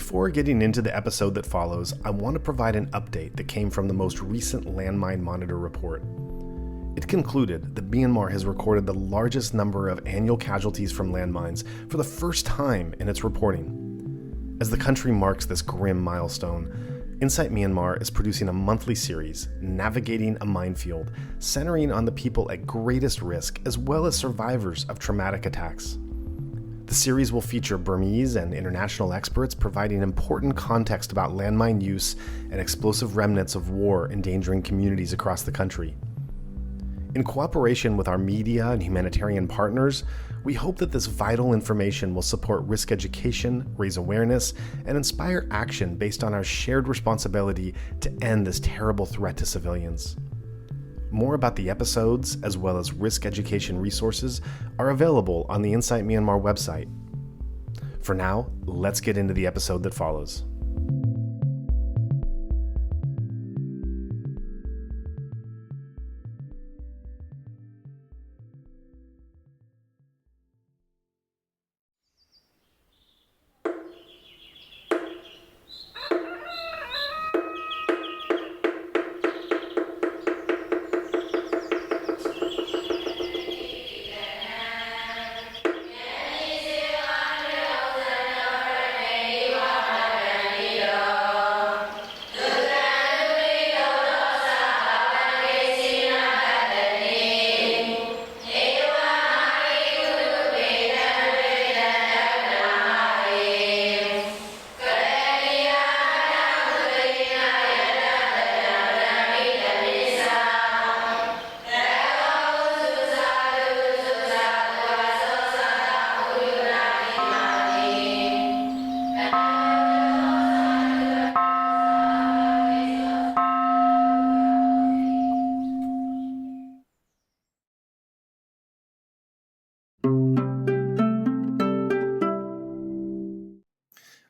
Before getting into the episode that follows, I want to provide an update that came from the most recent Landmine Monitor report. It concluded that Myanmar has recorded the largest number of annual casualties from landmines for the first time in its reporting. As the country marks this grim milestone, Insight Myanmar is producing a monthly series, Navigating a Minefield, centering on the people at greatest risk as well as survivors of traumatic attacks. The series will feature Burmese and international experts providing important context about landmine use and explosive remnants of war endangering communities across the country. In cooperation with our media and humanitarian partners, we hope that this vital information will support risk education, raise awareness, and inspire action based on our shared responsibility to end this terrible threat to civilians. More about the episodes, as well as risk education resources, are available on the Insight Myanmar website. For now, let's get into the episode that follows.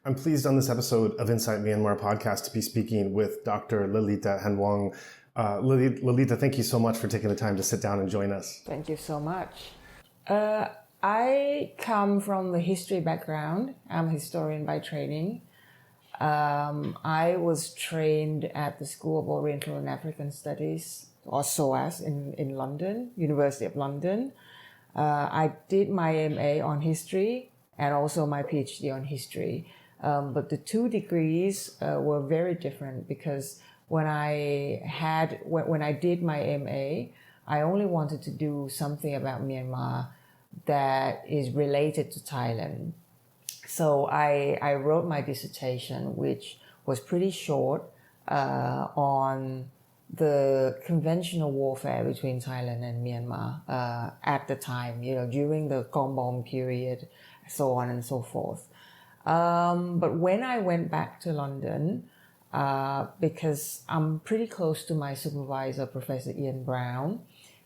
I'm pleased on this episode of Insight Myanmar podcast to be speaking with Dr. Lalita Hanwong. Lalita, thank you so much for taking the time to sit down and join us. Thank you so much. I come from the history background. I'm a historian by training. I was trained at the School of Oriental and African Studies, or SOAS, in London, University of London. I did my MA on history and also my PhD on history. But the two degrees were very different because when I did my MA, I only wanted to do something about Myanmar that is related to Thailand. So I wrote my dissertation, which was pretty short, on the conventional warfare between Thailand and Myanmar at the time, during the Gom Bomb period, so on and so forth. But when I went back to London, because I'm pretty close to my supervisor, Professor Ian Brown,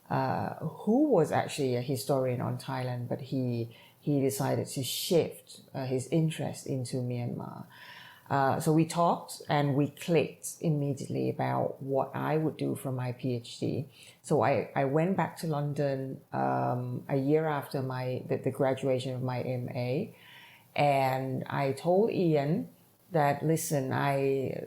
who was actually a historian on Thailand, but he decided to shift his interest into Myanmar. So we talked and we clicked immediately about what I would do for my PhD. So I went back to London a year after the graduation of my MA. And I told Ian that, listen,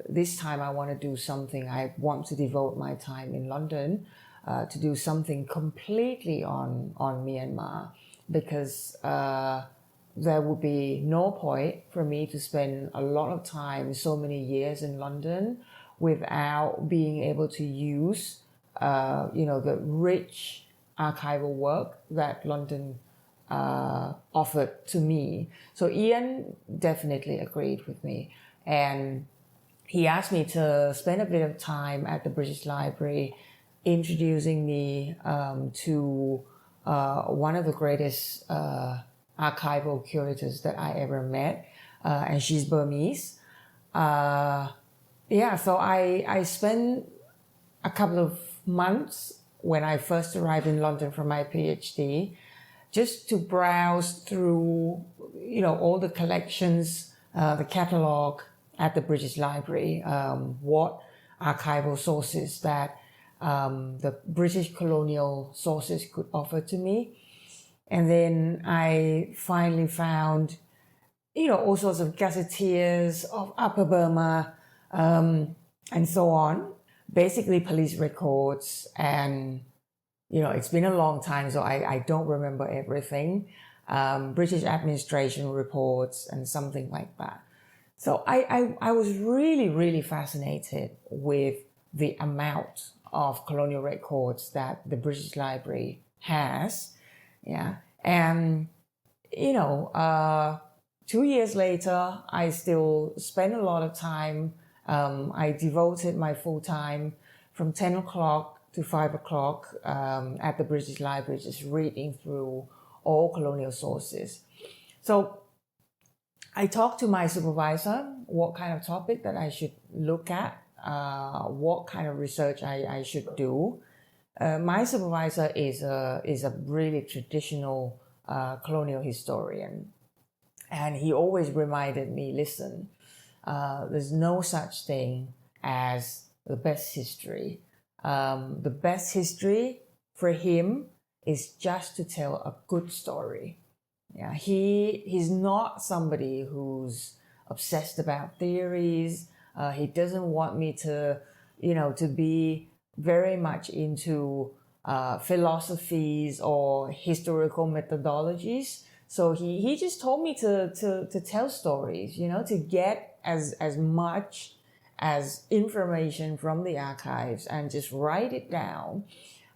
this time I want to do something. I want to devote my time in London to do something completely on Myanmar, because there would be no point for me to spend a lot of time, so many years in London, without being able to use, the rich archival work that London offered to me. So Ian definitely agreed with me, and he asked me to spend a bit of time at the British Library introducing me to one of the greatest archival curators that I ever met, and she's Burmese. So I spent a couple of months when I first arrived in London for my PhD, just to browse through, all the collections, the catalogue at the British Library, what archival sources that the British colonial sources could offer to me. And then I finally found all sorts of gazetteers of Upper Burma, and so on. Basically, police records, and it's been a long time, so I don't remember everything. British administration reports and something like that. So I was really, really fascinated with the amount of colonial records that the British Library has. Yeah. And, 2 years later, I still spent a lot of time. I devoted my full time from 10 o'clock to 5 o'clock at the British Library, just reading through all colonial sources. So I talked to my supervisor what kind of topic that I should look at, what kind of research I should do. My supervisor is a really traditional colonial historian, and he always reminded me, listen, there's no such thing as the best history. The best history for him is just to tell a good story. Yeah, he's not somebody who's obsessed about theories. He doesn't want me to, to be very much into philosophies or historical methodologies. So he just told me to tell stories, to get as much as information from the archives and just write it down.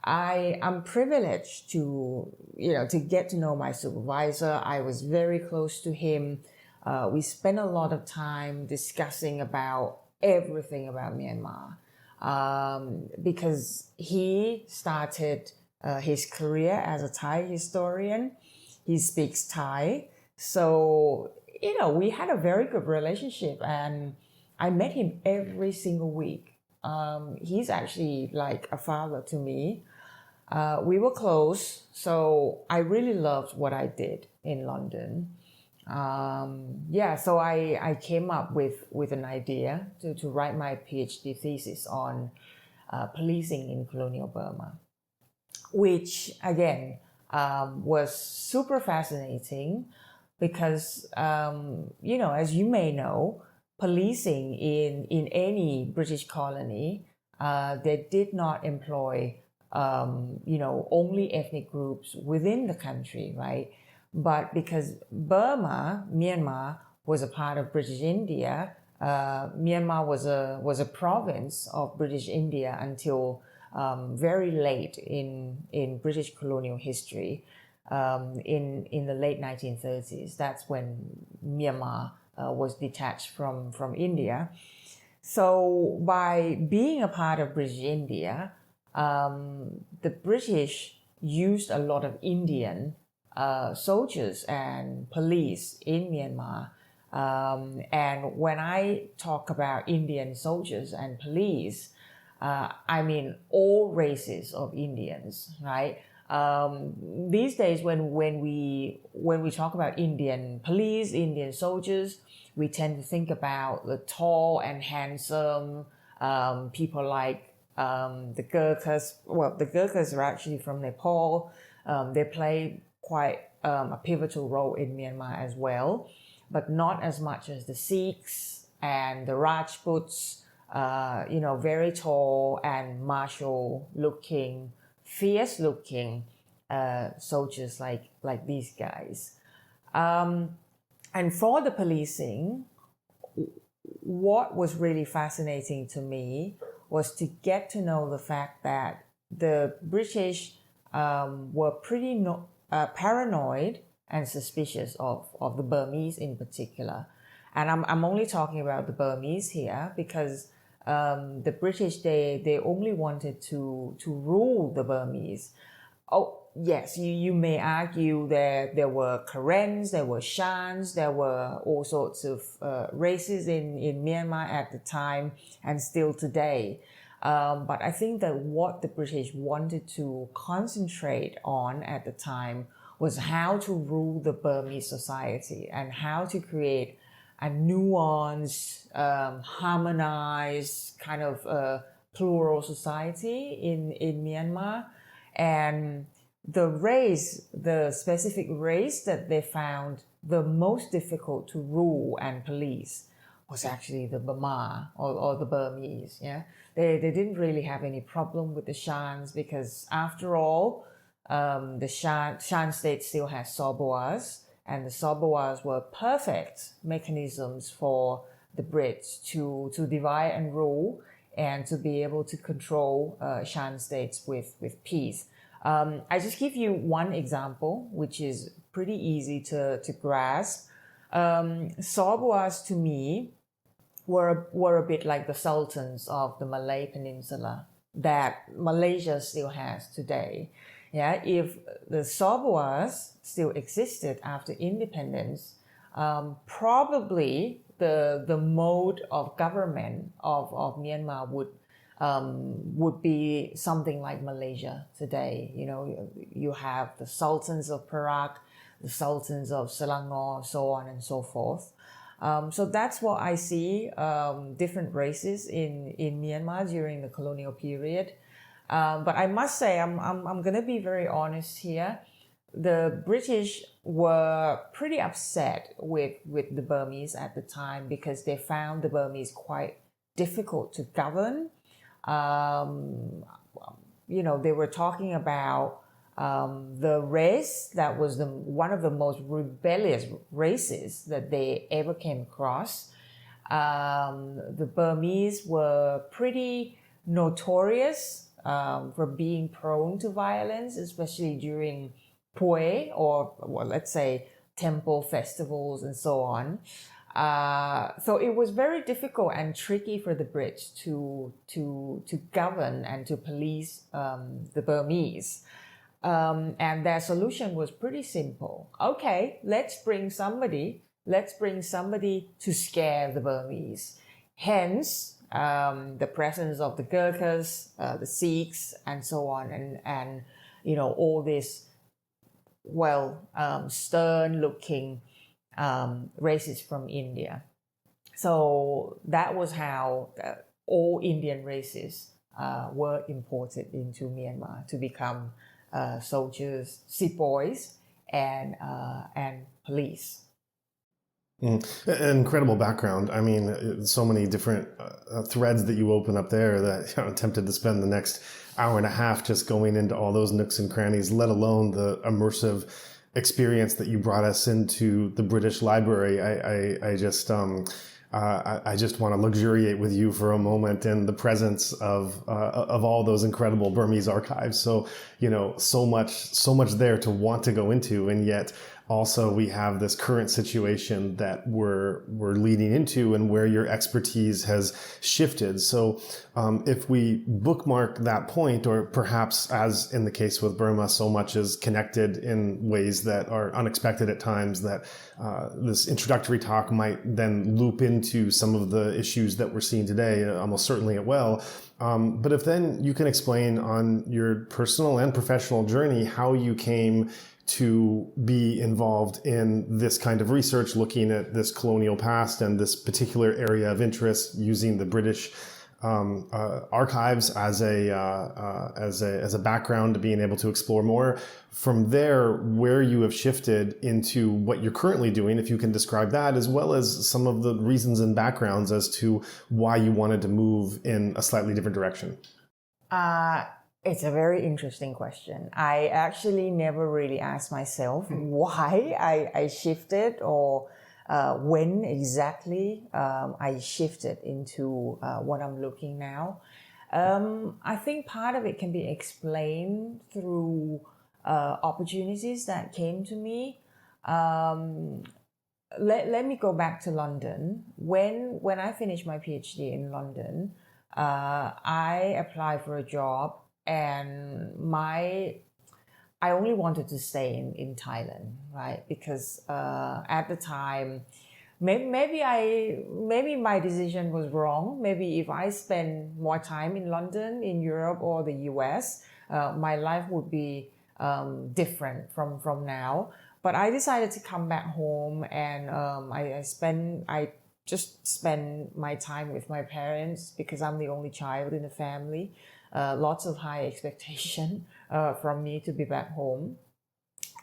I'm privileged to get to know my supervisor. I was very close to him. We spent a lot of time discussing about everything about Myanmar, because he started his career as a Thai historian. He speaks Thai. So, we had a very good relationship, and I met him every single week. He's actually like a father to me. We were close, so I really loved what I did in London. So I came up with an idea to write my PhD thesis on policing in colonial Burma, which again was super fascinating because, as you may know, policing in any British colony, they did not employ only ethnic groups within the country, right? But because Myanmar was a part of British India, Myanmar was a province of British India until very late in British colonial history, in the late 1930s. That's when Myanmar was detached from India. So by being a part of British India, the British used a lot of Indian soldiers and police in Myanmar. And when I talk about Indian soldiers and police, I mean all races of Indians, right? These days, when we talk about Indian police, Indian soldiers, we tend to think about the tall and handsome people like the Gurkhas. Well, the Gurkhas are actually from Nepal. They play quite a pivotal role in Myanmar as well, but not as much as the Sikhs and the Rajputs. Very tall and martial-looking, fierce-looking soldiers like these guys. And for the policing, what was really fascinating to me was to get to know the fact that the British were pretty paranoid and suspicious of the Burmese in particular. And I'm only talking about the Burmese here because the British, they only wanted to rule the Burmese. Oh, yes, you may argue there were Karens, there were Shans, there were all sorts of races in Myanmar at the time and still today. But I think that what the British wanted to concentrate on at the time was how to rule the Burmese society and how to create a nuanced, harmonized kind of plural society in Myanmar. And the specific race that they found the most difficult to rule and police was actually the Bamar or the Burmese. Yeah, they didn't really have any problem with the Shans because after all, the Shan state still has Sabawas, and the Sabawas were perfect mechanisms for the Brits to divide and rule and to be able to control Shan states with peace. I just give you one example, which is pretty easy to grasp. Sabawas to me were a bit like the sultans of the Malay Peninsula that Malaysia still has today. Yeah, if the Sabawas still existed after independence, probably the mode of government of Myanmar would be something like Malaysia today. You know, you have the sultans of Perak, the sultans of Selangor, so on and so forth. So that's what I see, different races in Myanmar during the colonial period. But I must say, I'm going to be very honest here. The British were pretty upset with the Burmese at the time because they found the Burmese quite difficult to govern. You know, they were talking about the race that was one of the most rebellious races that they ever came across. The Burmese were pretty notorious for being prone to violence, especially during Pue or well, let's say temple festivals and so on. So it was very difficult and tricky for the Brits to govern and to police the Burmese. And their solution was pretty simple. Okay, let's bring somebody to scare the Burmese. Hence, the presence of the Gurkhas, the Sikhs, and so on, and you know, all this stern-looking races from India. So that was how all Indian races were imported into Myanmar to become soldiers, sepoys, and police. An incredible background. I mean, so many different threads that you open up there that I'm tempted to spend the next hour and a half just going into all those nooks and crannies, let alone the immersive experience that you brought us into the British Library. I just want to luxuriate with you for a moment in the presence of all those incredible Burmese archives. So, you know, so much there to want to go into, and yet also we have this current situation that we're leading into and where your expertise has shifted. So if we bookmark that point, or perhaps as in the case with Burma, so much is connected in ways that are unexpected at times, that this introductory talk might then loop into some of the issues that we're seeing today, almost certainly it will. But if then you can explain on your personal and professional journey how you came to be involved in this kind of research, looking at this colonial past and this particular area of interest, using the British archives as a background to being able to explore more. From there, where you have shifted into what you're currently doing, if you can describe that, as well as some of the reasons and backgrounds as to why you wanted to move in a slightly different direction. It's a very interesting question. I actually never really asked myself why I shifted, or when exactly I shifted into what I'm looking now. I think part of it can be explained through opportunities that came to me. Let me go back to London. When I finished my PhD in London, I applied for a job, and I only wanted to stay in Thailand, right? Because at the time, maybe my decision was wrong. Maybe if I spend more time in London, in Europe, or the US, my life would be different from now. But I decided to come back home, and I just spend my time with my parents because I'm the only child in the family. Lots of high expectation from me to be back home.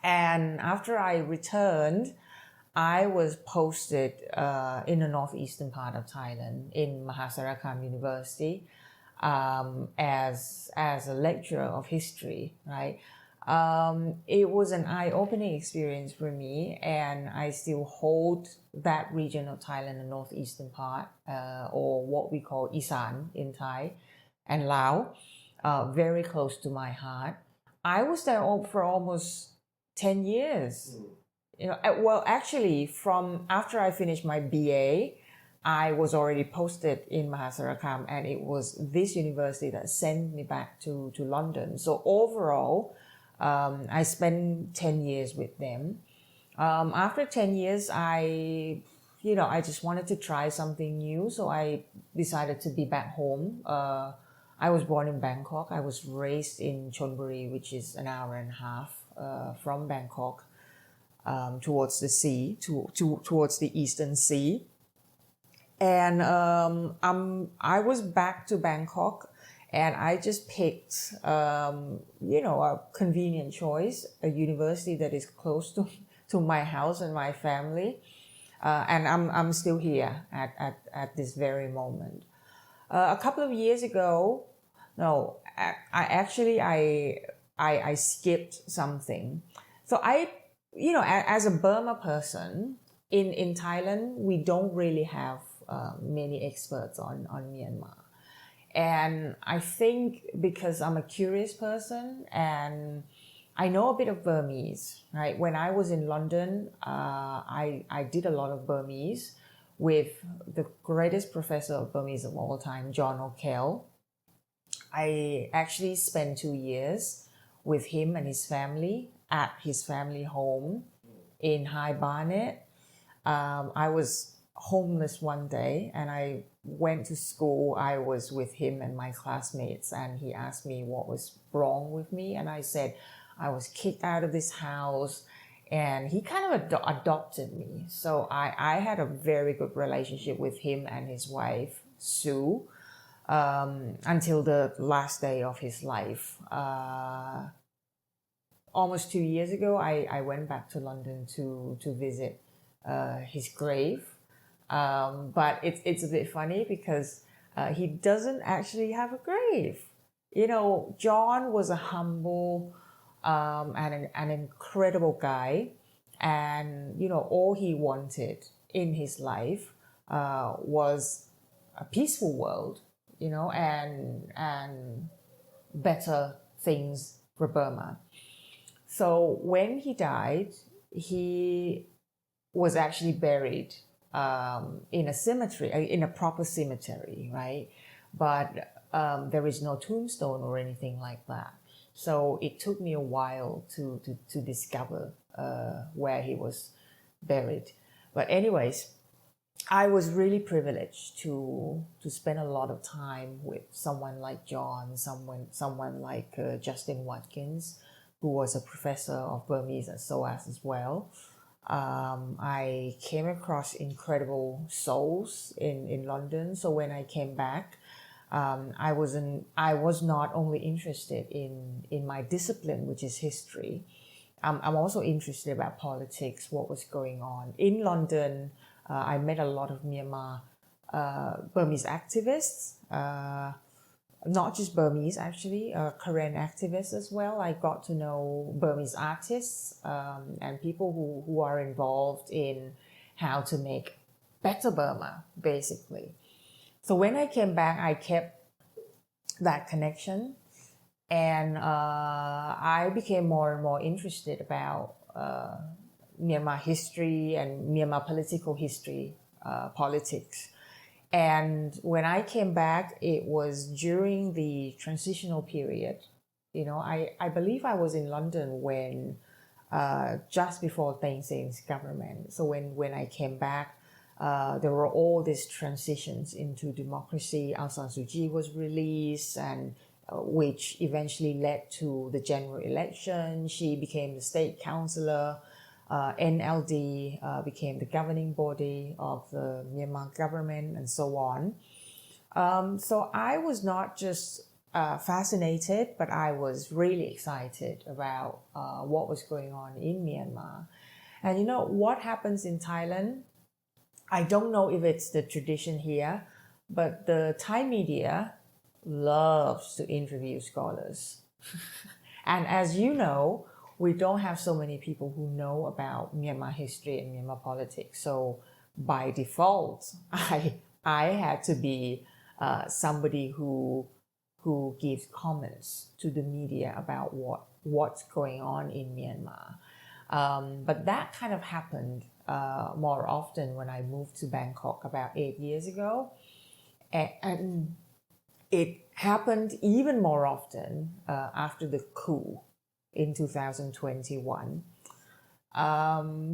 And after I returned, I was posted in the northeastern part of Thailand in Mahasarakham University as a lecturer of history, right? It was an eye-opening experience for me, and I still hold that region of Thailand, the northeastern part, or what we call Isan in Thai, and Lao, very close to my heart. I was there for almost 10 years. Well, actually, from after I finished my BA, I was already posted in Mahasarakham, and it was this university that sent me back to London. So overall, I spent 10 years with them. After 10 years, I just wanted to try something new. So I decided to be back home. I was born in Bangkok. I was raised in Chonburi, which is an hour and a half from Bangkok, towards the sea, towards the Eastern Sea. And I was back to Bangkok, and I just picked, a convenient choice, a university that is close to my house and my family. And I'm still here at this very moment. A couple of years ago, no, I skipped something. So as a Burma person in Thailand, we don't really have many experts on Myanmar. And I think because I'm a curious person and I know a bit of Burmese, right? When I was in London, I did a lot of Burmese with the greatest professor of Burmese of all time, John O'Kell. I actually spent 2 years with him and his family at his family home in High Barnet. I was homeless one day and I went to school. I was with him and my classmates, and he asked me what was wrong with me, and I said I was kicked out of this house, and he kind of adopted me. So I had a very good relationship with him and his wife Sue until the last day of his life. Almost 2 years ago, I went back to London to visit his grave. But it's a bit funny because he doesn't actually have a grave. John was a humble and an incredible guy. And, all he wanted in his life was a peaceful world, and better things for Burma. So when he died, he was actually buried in a cemetery, in a proper cemetery, right? But there is no tombstone or anything like that. So it took me a while to discover where he was buried. But anyways, I was really privileged to spend a lot of time with someone like John, someone like Justin Watkins, who was a professor of Burmese at SOAS as well. I came across incredible souls in London. So when I came back, I was not only interested in my discipline, which is history. I'm also interested about politics, what was going on in London. I met a lot of Myanmar Burmese activists, not just Burmese actually, Korean activists as well. I got to know Burmese artists and people who are involved in how to make better Burma, basically. So when I came back, I kept that connection, and I became more and more interested about Myanmar history and Myanmar political history, politics. And when I came back, it was during the transitional period. I believe I was in London when just before Thein Sein's government. So when I came back, there were all these transitions into democracy. Aung San Suu Kyi was released, and which eventually led to the general election. She became the state councillor. NLD became the governing body of the Myanmar government, and so on. So I was not just fascinated, but I was really excited about what was going on in Myanmar. And you know what happens in Thailand? I don't know if it's the tradition here, but the Thai media loves to interview scholars. And as you know, we don't have so many people who know about Myanmar history and Myanmar politics. So by default, I had to be somebody who gives comments to the media about what's going on in Myanmar. But that kind of happened more often when I moved to Bangkok about 8 years ago. And it happened even more often after the coup in 2021.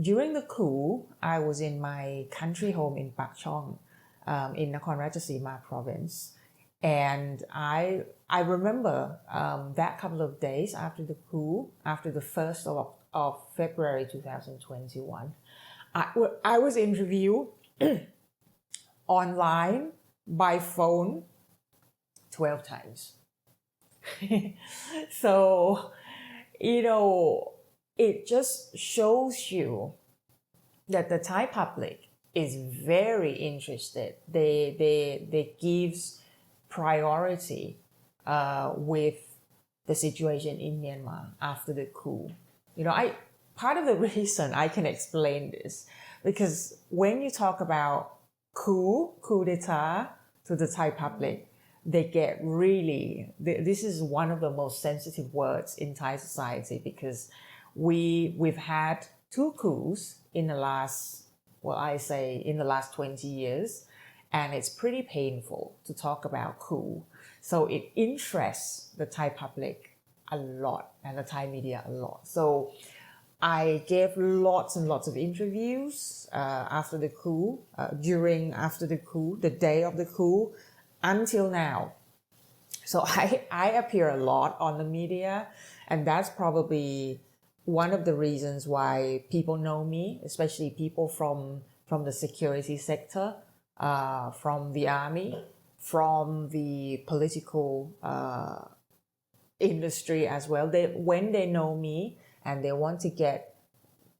During the coup, I was in my country home in Pak Chong, in Nakhon Ratchasima province. And I remember that couple of days after the coup, after the 1st of February 2021, I was interviewed online by phone 12 times. So, you know, it just shows you that the Thai public is very interested. They gives priority with the situation in Myanmar after the coup. You know, part of the reason I can explain this, because when you talk about coup d'etat to the Thai public, they get really, this is one of the most sensitive words in Thai society, because we've had 2 coups in the last, in the last 20 years, and it's pretty painful to talk about coup. So it interests the Thai public a lot and the Thai media a lot. So I gave lots and lots of interviews after the coup, after the coup, the day of the coup, until now. So I appear a lot on the media, and that's probably one of the reasons why people know me, especially people from the security sector, from the army, from the political industry as well. When they know me and they want to get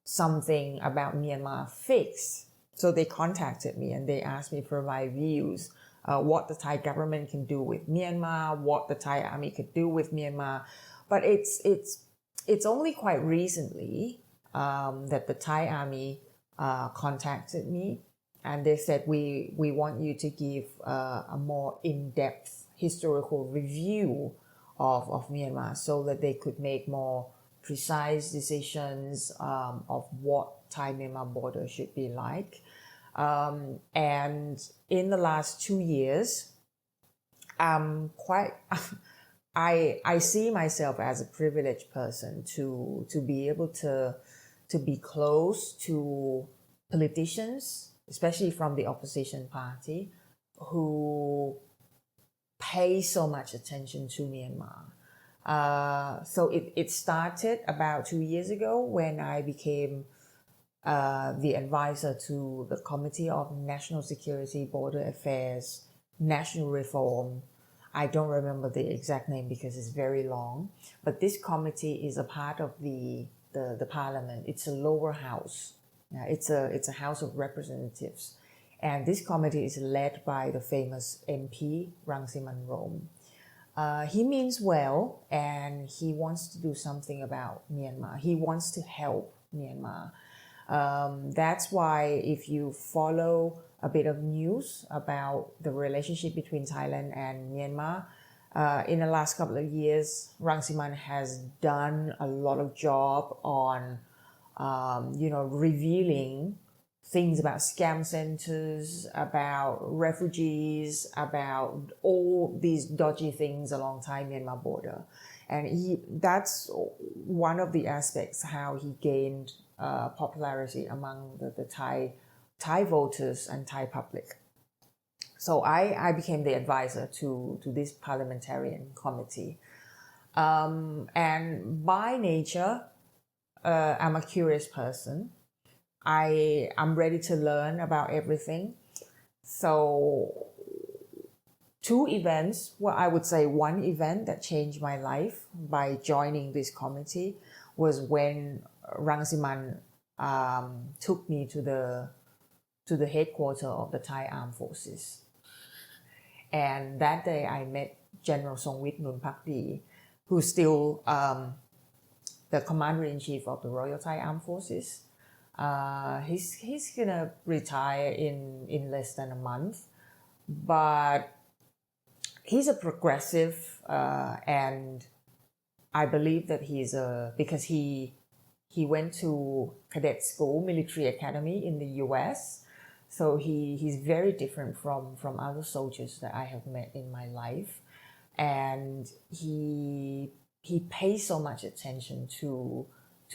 something about Myanmar fixed, so they contacted me and they asked me for my views, what the Thai government can do with Myanmar, what the Thai army could do with Myanmar. But it's only quite recently that the Thai army contacted me, and they said, we want you to give a more in-depth historical review of Myanmar, so that they could make more precise decisions of what Thai-Myanmar border should be like. And in the last 2 years, I see myself as a privileged person to be able to be close to politicians, especially from the opposition party, who pay so much attention to Myanmar. So it started about 2 years ago when I became the advisor to the Committee of National Security, Border Affairs, National Reform. I don't remember the exact name because it's very long, but this committee is a part of the parliament. It's a lower house. It's a House of Representatives. And this committee is led by the famous MP, Rangsiman. He means well, and he wants to do something about Myanmar. He wants to help Myanmar. That's why if you follow a bit of news about the relationship between Thailand and Myanmar, in the last couple of years, Rangsiman has done a lot of job on, revealing things about scam centers, about refugees, about all these dodgy things along Thai-Myanmar border. And that's one of the aspects how he gained popularity among the Thai voters and Thai public. So I became the advisor to this parliamentarian committee. And by nature, I'm a curious person. I'm ready to learn about everything. So 2 events, well, I would say one event that changed my life by joining this committee was when Rangsiman took me to the headquarters of the Thai Armed Forces. And that day I met General Songwit Nunpakdi, who's still the Commander-in-Chief of the Royal Thai Armed Forces. He's gonna retire in less than a month, but he's a progressive, and I believe that because he went to cadet school, military academy in the US, so he's very different from other soldiers that I have met in my life, and he pays so much attention to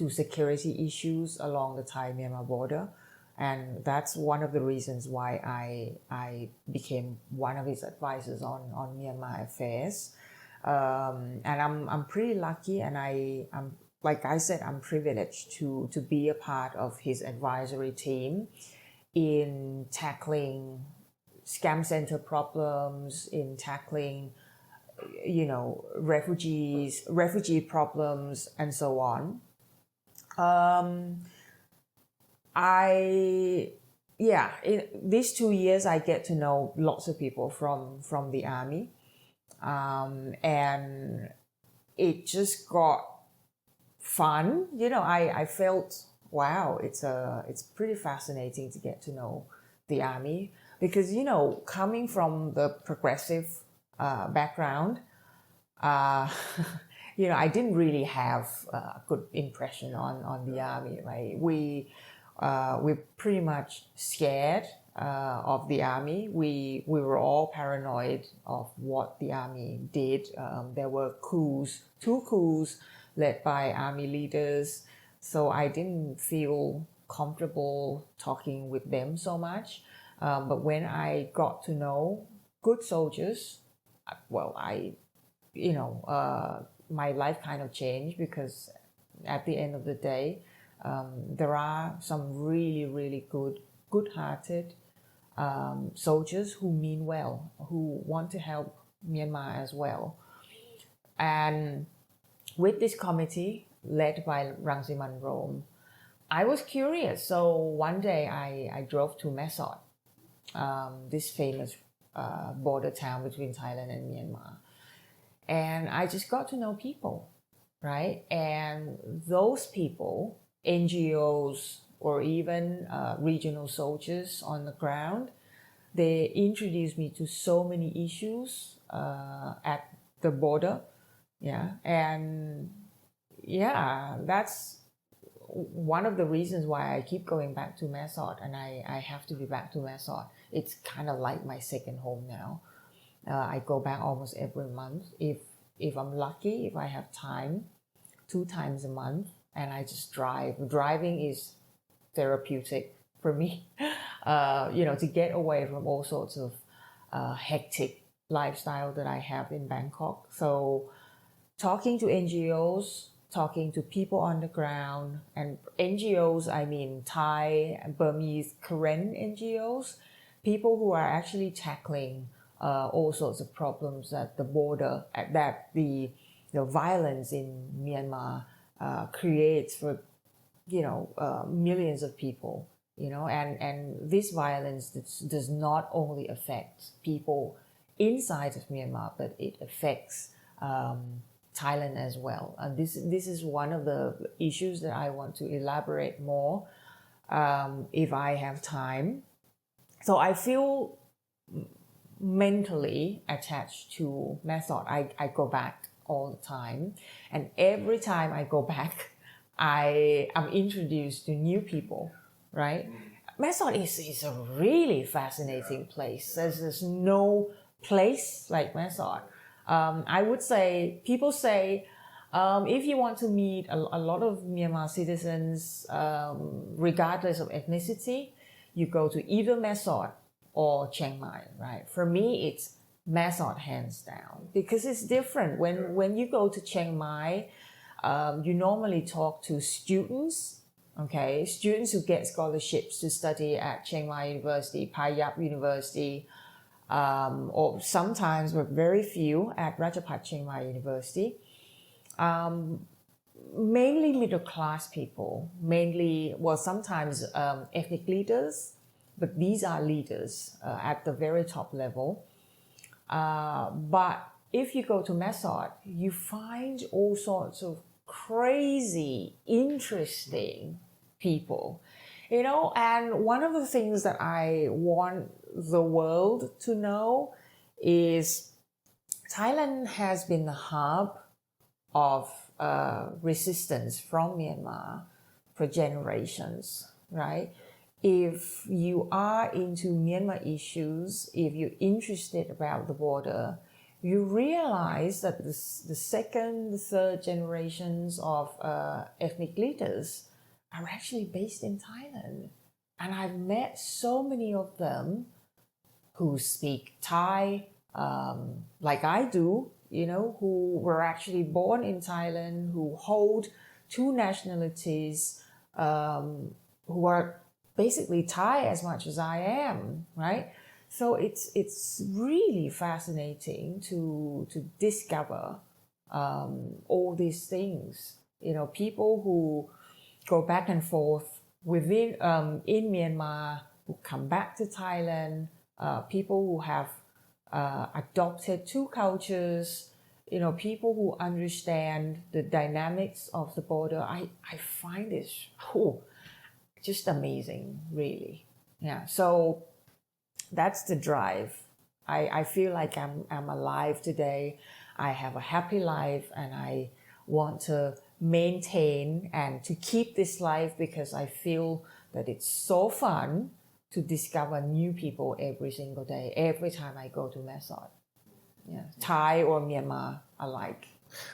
security issues along the Thai-Myanmar border. And that's one of the reasons why I became one of his advisors on Myanmar affairs. And I'm pretty lucky, and I'm like I said, I'm privileged to be a part of his advisory team in tackling scam center problems, in tackling refugee problems, and so on. In these 2 years, I get to know lots of people from the army, and it just got fun. I felt, wow, it's pretty fascinating to get to know the army, because coming from the progressive background, I didn't really have a good impression on the army, right? We're pretty much scared of the army. We were all paranoid of what the army did. There were two coups led by army leaders, so I didn't feel comfortable talking with them so much. But when I got to know good soldiers, well, my life kind of changed, because at the end of the day, there are some really, really good-hearted soldiers who mean well, who want to help Myanmar as well. And with this committee led by Rangsiman Rome, I was curious. So one day I drove to Mesot, this famous border town between Thailand and Myanmar. And I just got to know people, right? And those people, NGOs or even regional soldiers on the ground, they introduced me to so many issues at the border. That's one of the reasons why I keep going back to Mesot, and I have to be back to Mesot. It's kind of like my second home now. I go back almost every month. If I'm lucky, if I have time, 2 times a month, and I just drive. Driving is therapeutic for me, to get away from all sorts of hectic lifestyle that I have in Bangkok. So talking to NGOs, talking to people on the ground, and NGOs, I mean Thai, Burmese, Karen NGOs, people who are actually tackling all sorts of problems at the border, that the violence in Myanmar creates for millions of people, and this violence does not only affect people inside of Myanmar, but it affects Thailand as well. And this is one of the issues that I want to elaborate more if I have time. So I feel mentally attached to Mesot. I go back all the time, and every time I go back, I am introduced to new people, right? Mesot is a really fascinating place. There's no place like Mesot. I would say, people say, if you want to meet a lot of Myanmar citizens, regardless of ethnicity, you go to either Mesot or Chiang Mai, right? For me, it's Mesot hands down, because it's different. When you go to Chiang Mai, you normally talk to students, okay? Students who get scholarships to study at Chiang Mai University, Payap University, or sometimes, but very few, at Rajapat Chiang Mai University. mainly middle class people, mainly, well, sometimes ethnic leaders, but these are leaders at the very top level. But if you go to Mesot, you find all sorts of crazy, interesting people, and one of the things that I want the world to know is Thailand has been the hub of resistance from Myanmar for generations, right? If you are into Myanmar issues, if you're interested about the border, you realize that the second, the third generations of ethnic leaders are actually based in Thailand. And I've met so many of them who speak Thai, like I do, who were actually born in Thailand, who hold two nationalities, who are basically Thai as much as I am, right? So it's really fascinating to discover all these things. People who go back and forth within in Myanmar, who come back to Thailand, people who have adopted two cultures, people who understand the dynamics of the border. I find this just amazing, really. Yeah. So that's the drive. I feel like I'm alive today. I have a happy life, and I want to maintain and to keep this life because I feel that it's so fun to discover new people every single day, every time I go to Mesot. Yeah, Thai or Myanmar alike.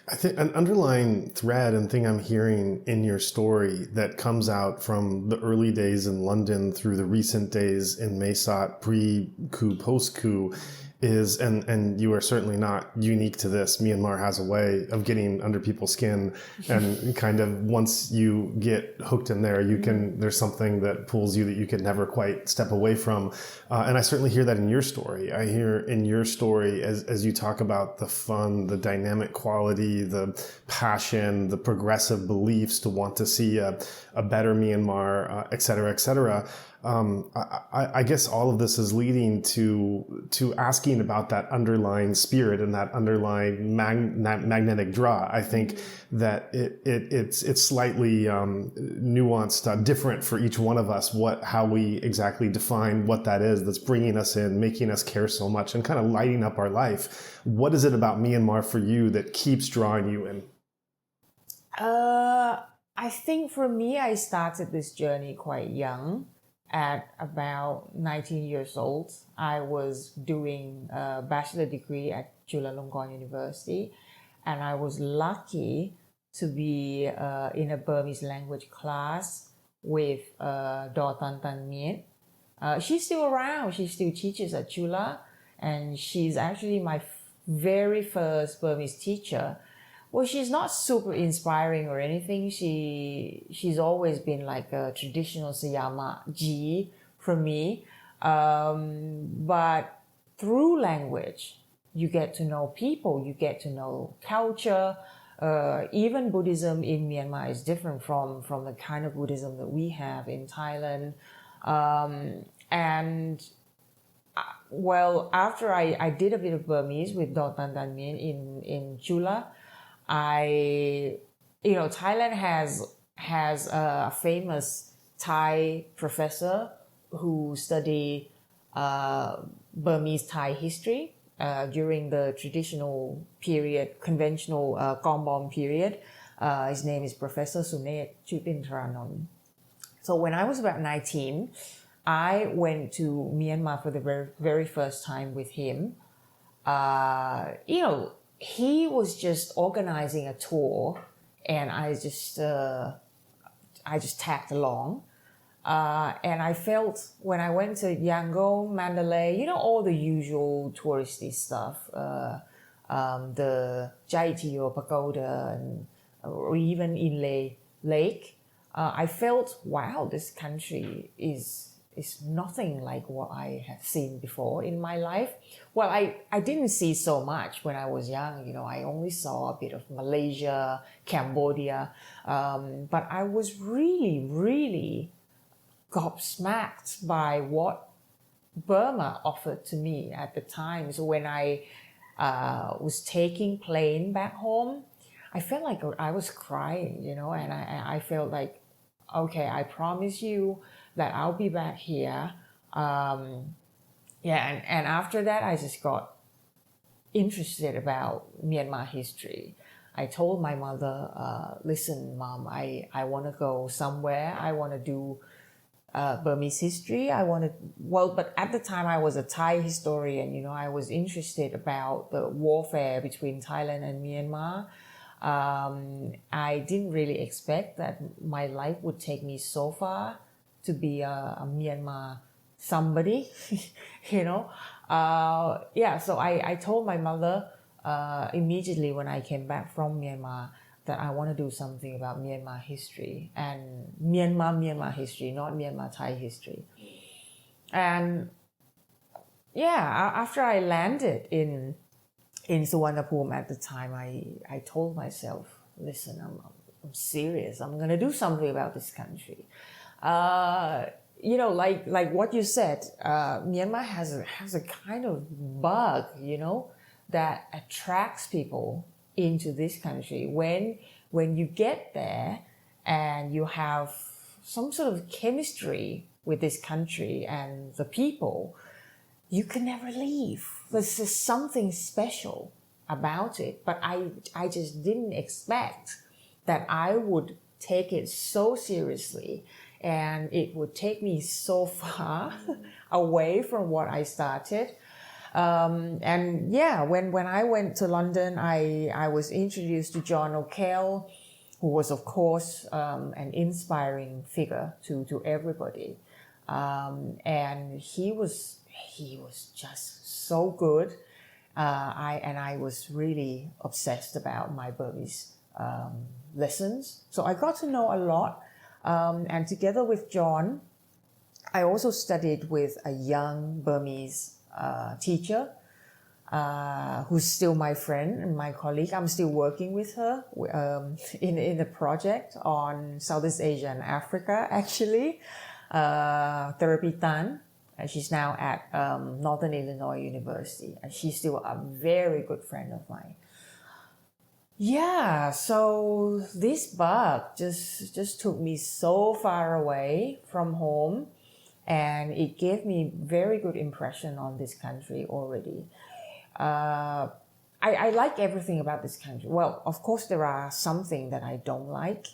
I think an underlying thread and thing I'm hearing in your story that comes out from the early days in London through the recent days in Mesot, pre-coup, post-coup, is, and you are certainly not unique to this, Myanmar has a way of getting under people's skin, and kind of once you get hooked in there, you can, there's something that pulls you that you can never quite step away from. And I certainly hear that in your story. I hear in your story, as you talk about the fun, the dynamic quality, the passion, the progressive beliefs to want to see a better Myanmar, et cetera, et cetera. I guess all of this is leading to asking about that underlying spirit and that underlying magnetic draw. I think that it's slightly nuanced, different for each one of us, how we exactly define what that is that's bringing us in, making us care so much, and kind of lighting up our life. What is it about Myanmar for you that keeps drawing you in? I think for me, I started this journey quite young. At about 19 years old, I was doing a bachelor degree at Chulalongkorn University, and I was lucky to be in a Burmese language class with Dortan Tan Miet. She's still around. She still teaches at Chula, and she's actually my very first Burmese teacher. Well, she's not super inspiring or anything. She's always been like a traditional Sayama G for me. But through language, you get to know people, you get to know culture. Even Buddhism in Myanmar is different from the kind of Buddhism that we have in Thailand. Well, after I did a bit of Burmese with Dortan Tan Miet in Chula, Thailand has a famous Thai professor who studied Burmese Thai history during the traditional period, conventional Gombom period. His name is Professor Sunet Chutintranon. So when I was about 19, I went to Myanmar for the very, very first time with him. He was just organizing a tour, and I just tagged along. And I felt when I went to Yangon, Mandalay, all the usual touristy stuff, the Jaitio Pagoda, or even Inle Lake, I felt, wow, this country is is nothing like what I have seen before in my life. Well, I didn't see so much when I was young. I only saw a bit of Malaysia, Cambodia, but I was really, really gobsmacked by what Burma offered to me at the time. So when I was taking plane back home, I felt like I was crying, and I felt like, okay, I promise you that I'll be back here. And after that, I just got interested about Myanmar history. I told my mother, listen, Mom, I want to go somewhere. I want to do Burmese history. But at the time I was a Thai historian, I was interested about the warfare between Thailand and Myanmar. I didn't really expect that my life would take me so far to be a Myanmar somebody, so I told my mother immediately when I came back from Myanmar that I want to do something about Myanmar history, and Myanmar history, not Myanmar Thai history. And after I landed in Suvarnabhumi at the time, I told myself, listen, I'm serious. I'm going to do something about this country. Like what you said, Myanmar has a kind of bug, that attracts people into this country. When you get there and you have some sort of chemistry with this country and the people, you can never leave. There's just something special about it. But I just didn't expect that I would take it so seriously and it would take me so far away from what I started. When I went to London, I was introduced to John O'Kell, who was, of course, an inspiring figure to everybody. And he was just so good. I was really obsessed about my Burmese lessons. So I got to know a lot. And together with John, I also studied with a young Burmese teacher who's still my friend and my colleague. I'm still working with her in a project on Southeast Asia and Africa, actually. Therapy Tan. She's now at Northern Illinois University, and she's still a very good friend of mine. Yeah, so this bug just took me so far away from home, and it gave me very good impression on this country already. I like everything about this country. Well, of course, there are something that I don't like,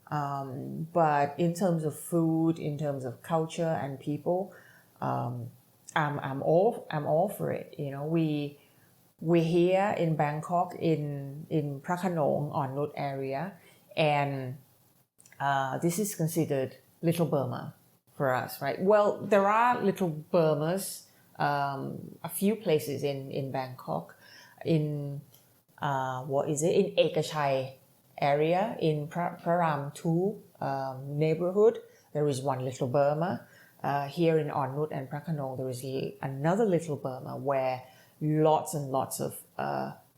but in terms of food, in terms of culture and people, I'm all for it. We're here in Bangkok in Phra Khanong on Nut area, and this is considered Little Burma for us, right? Well, there are Little Burmas, a few places in Bangkok, in in Ekachai area, in Praram 2 neighborhood, there is one Little Burma. Here in On Nut and Phra Khanong, there is another Little Burma where lots and lots of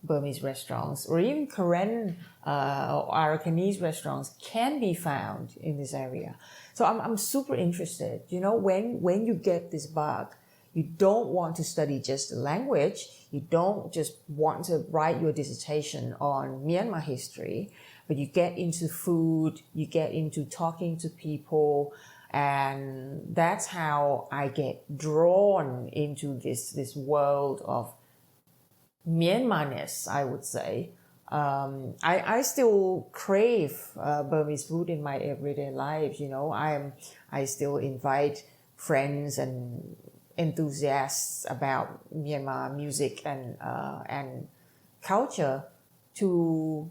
Burmese restaurants or even Korean or Arakanese restaurants can be found in this area. So I'm super interested. When you get this bug, you don't want to study just the language. You don't just want to write your dissertation on Myanmar history, but you get into food, you get into talking to people, and that's how I get drawn into this world of Myanmarness, I would say. I still crave Burmese food in my everyday life. I still invite friends and enthusiasts about Myanmar music and culture to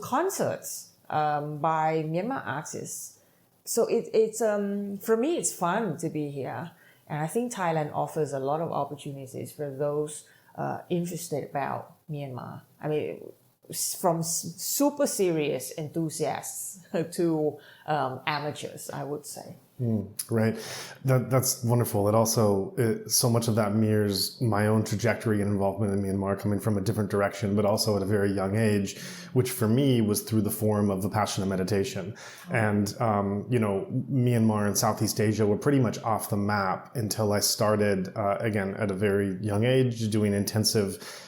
concerts by Myanmar artists. So it's for me, it's fun to be here. And I think Thailand offers a lot of opportunities for those interested about Myanmar. I mean, from super serious enthusiasts to amateurs, I would say. Right. That's wonderful. It also, so much of that mirrors my own trajectory and involvement in Myanmar, coming from a different direction, but also at a very young age, which for me was through the form of Vipassana meditation. And, Myanmar and Southeast Asia were pretty much off the map until I started, again, at a very young age, doing intensive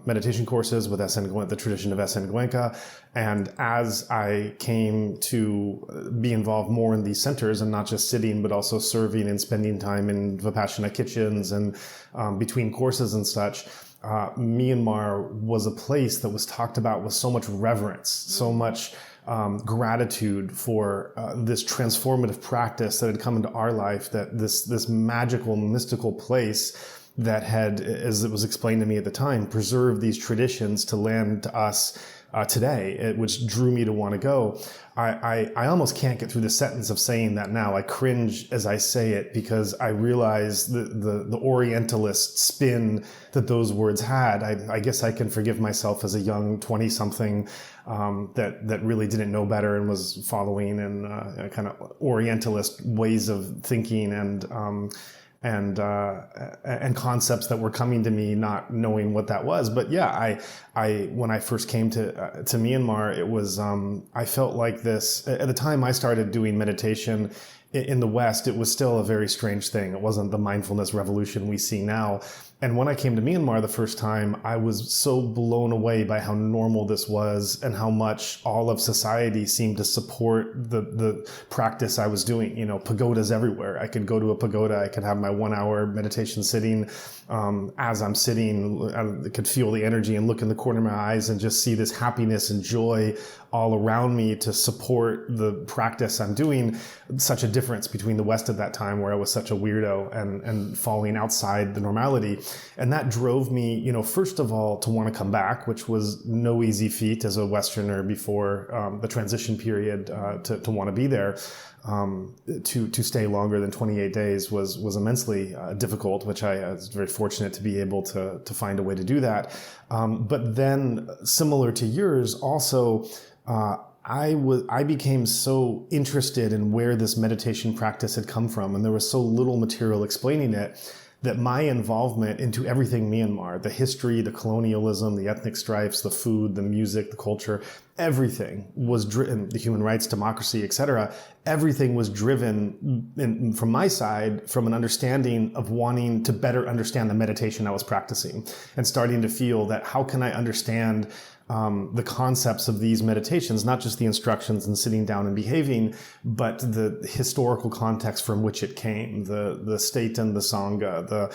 meditation courses with the tradition of SN Goenka. And as I came to be involved more in these centers and not just sitting, but also serving and spending time in Vipassana kitchens and between courses and such, Myanmar was a place that was talked about with so much reverence, so much gratitude for this transformative practice that had come into our life, that this magical, mystical place that had, as it was explained to me at the time, preserved these traditions to land to us today, which drew me to want to go. I almost can't get through the sentence of saying that now. I cringe as I say it because I realize the Orientalist spin that those words had. I guess I can forgive myself as a young 20-something that really didn't know better and was following in kind of Orientalist ways of thinking and concepts that were coming to me, not knowing what that was. But yeah, I when I first came to Myanmar, it was I felt like this at the time I started doing meditation in the West. It was still a very strange thing. It wasn't the mindfulness revolution we see now. And when I came to Myanmar the first time, I was so blown away by how normal this was and how much all of society seemed to support the practice I was doing. Pagodas everywhere. I could go to a pagoda. I could have my 1-hour meditation sitting. As I'm sitting, I could feel the energy and look in the corner of my eyes and just see this happiness and joy all around me to support the practice I'm doing. Such a difference between the West at that time, where I was such a weirdo and falling outside the normality. And that drove me, first of all, to want to come back, which was no easy feat as a Westerner before the transition period to want to be there. To stay longer than 28 days was immensely difficult, which I was very fortunate to be able to find a way to do that. But then, similar to yours, also, I became so interested in where this meditation practice had come from, and there was so little material explaining it, that my involvement into everything Myanmar, the history, the colonialism, the ethnic strifes, the food, the music, the culture, everything was driven, the human rights, democracy, etc. Everything was driven from my side from an understanding of wanting to better understand the meditation I was practicing and starting to feel that how can I understand the concepts of these meditations, not just the instructions and sitting down and behaving, but the historical context from which it came, the state and the sangha,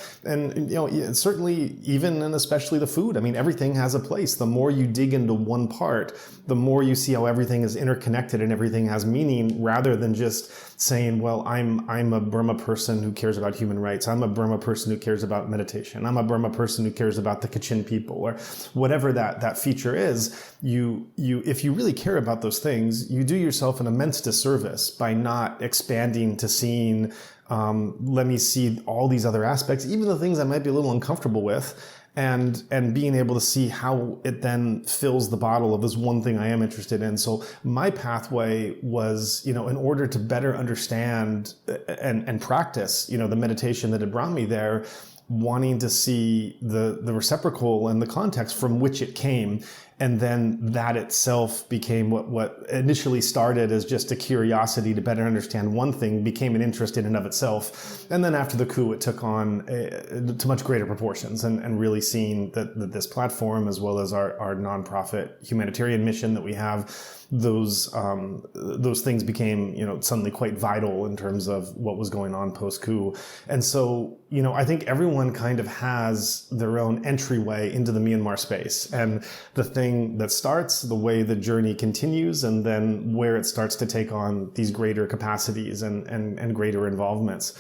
certainly even and especially the food. I mean, everything has a place. The more you dig into one part, the more you see how everything is interconnected and everything has meaning, rather than just saying, well, I'm a Burma person who cares about human rights. I'm a Burma person who cares about meditation. I'm a Burma person who cares about the Kachin people, or whatever that feature is. If you really care about those things, you do yourself an immense disservice by not expanding to seeing, let me see all these other aspects, even the things I might be a little uncomfortable with, and being able to see how it then fills the bottle of this one thing I am interested in. So my pathway was, in order to better understand and practice, the meditation that had brought me there, wanting to see the reciprocal and the context from which it came. And then that itself became what initially started as just a curiosity to better understand one thing, became an interest in and of itself. And then after the coup, it took on to much greater proportions, and really seeing that this platform, as well as our nonprofit humanitarian mission that we have, those things became, suddenly quite vital in terms of what was going on post-coup. And so, I think everyone kind of has their own entryway into the Myanmar space, and the thing that starts, the way the journey continues, and then where it starts to take on these greater capacities and greater involvements.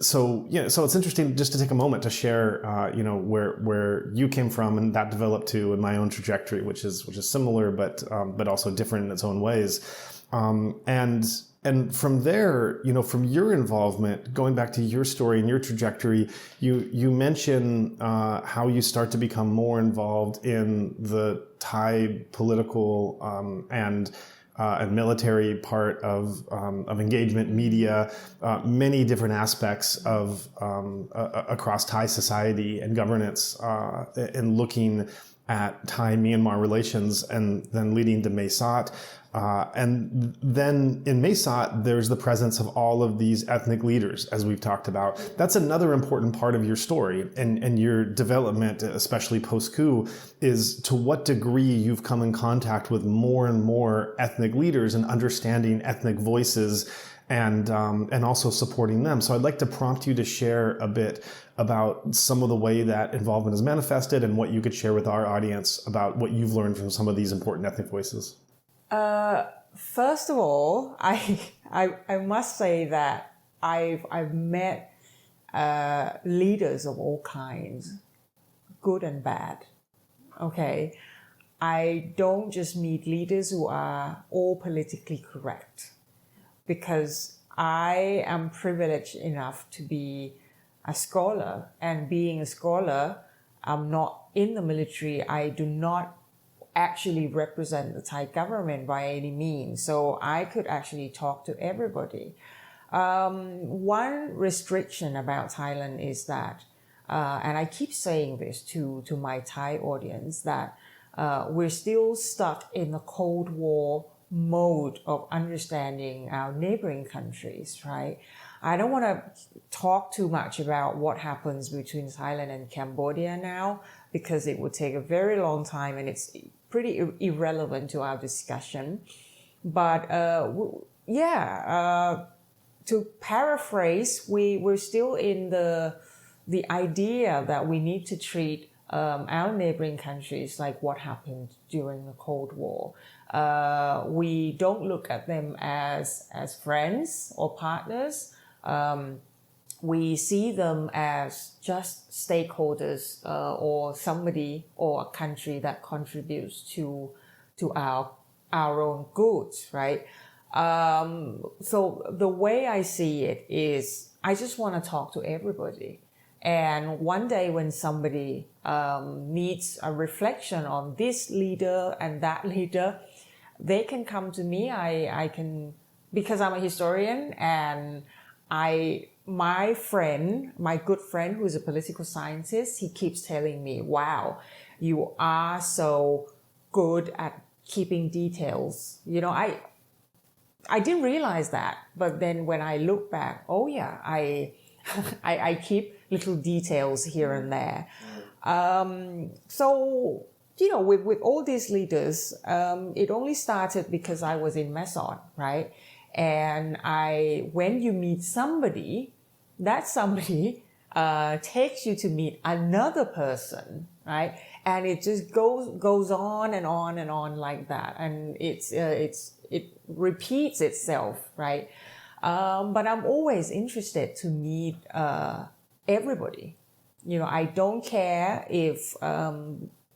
So it's interesting just to take a moment to share, where you came from and that developed to, and my own trajectory, which is similar, but also different in its own ways. And from there, from your involvement, going back to your story and your trajectory, you mention how you start to become more involved in the Thai political and and military part of engagement, media, many different aspects of across Thai society and governance, in looking at Thai-Myanmar relations, and then leading to Mesot. And then in Mesot, there's the presence of all of these ethnic leaders, as we've talked about. That's another important part of your story and your development, especially post-coup, is to what degree you've come in contact with more and more ethnic leaders and understanding ethnic voices and also supporting them. So I'd like to prompt you to share a bit about some of the way that involvement is manifested and what you could share with our audience about what you've learned from some of these important ethnic voices. First of all, I must say that I've met leaders of all kinds, good and bad. Okay, I don't just meet leaders who are all politically correct, because I am privileged enough to be a scholar, and being a scholar, I'm not in the military. I do not actually represent the Thai government by any means, so I could actually talk to everybody. One restriction about Thailand is that, and I keep saying this to my Thai audience, that we're still stuck in the Cold War mode of understanding our neighboring countries, right? I don't want to talk too much about what happens between Thailand and Cambodia now, because it would take a very long time and it's pretty irrelevant to our discussion. But to paraphrase, we're still in the idea that we need to treat our neighboring countries like what happened during the Cold War. We don't look at them as friends or partners. We see them as just stakeholders or somebody or a country that contributes to our own goods, right? So the way I see it is I just want to talk to everybody. And one day when somebody needs a reflection on this leader and that leader, they can come to me. I can, because I'm a historian, and my good friend who's a political scientist, he keeps telling me, wow, you are so good at keeping details. You know, I didn't realize that, but then when I look back, oh yeah, I keep little details here and there. So, you know, with all these leaders, it only started because I was in Mesot, right? And when you meet somebody, that somebody takes you to meet another person, right? And it just goes on and on and on like that, and it repeats itself, right? But I'm always interested to meet everybody. You know, I don't care if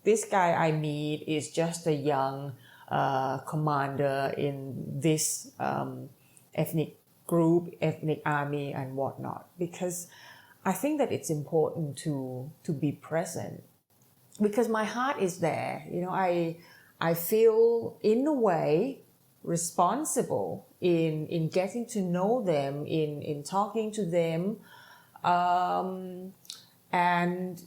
this guy I meet is just a young commander in this ethnic group, ethnic army and whatnot, because I think that it's important to be present, because my heart is there. You know, I feel in a way responsible in getting to know them, in talking to them, and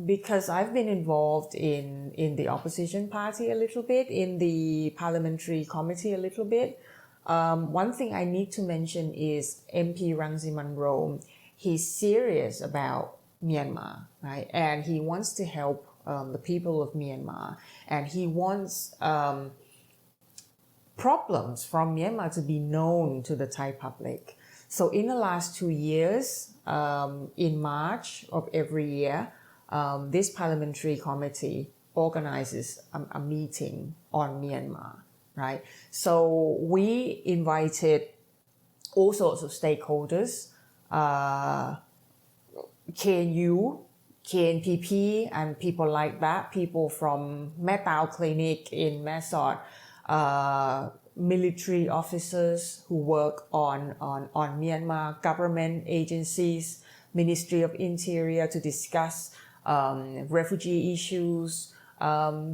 because I've been involved in the opposition party a little bit, in the parliamentary committee a little bit. One thing I need to mention is MP Rangsiman. He's serious about Myanmar, right? And he wants to help the people of Myanmar, and he wants problems from Myanmar to be known to the Thai public. So in the last 2 years, in March of every year, this parliamentary committee organizes a meeting on Myanmar, right? So we invited all sorts of stakeholders, KNU, KNPP, and people like that, people from Metao Clinic in Mesot, military officers who work on Myanmar, government agencies, Ministry of Interior, to discuss refugee issues,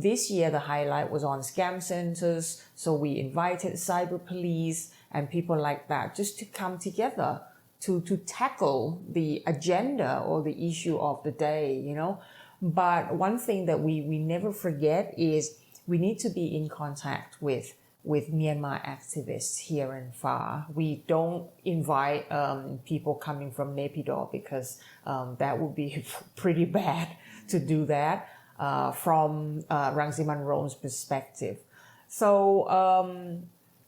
This year, the highlight was on scam centers. So we invited cyber police and people like that just to come together to tackle the agenda or the issue of the day, you know. But one thing that we never forget is we need to be in contact with Myanmar activists here and far. We don't invite people coming from Naypyidaw because that would be pretty bad to do that from Rangsimanrom's perspective. So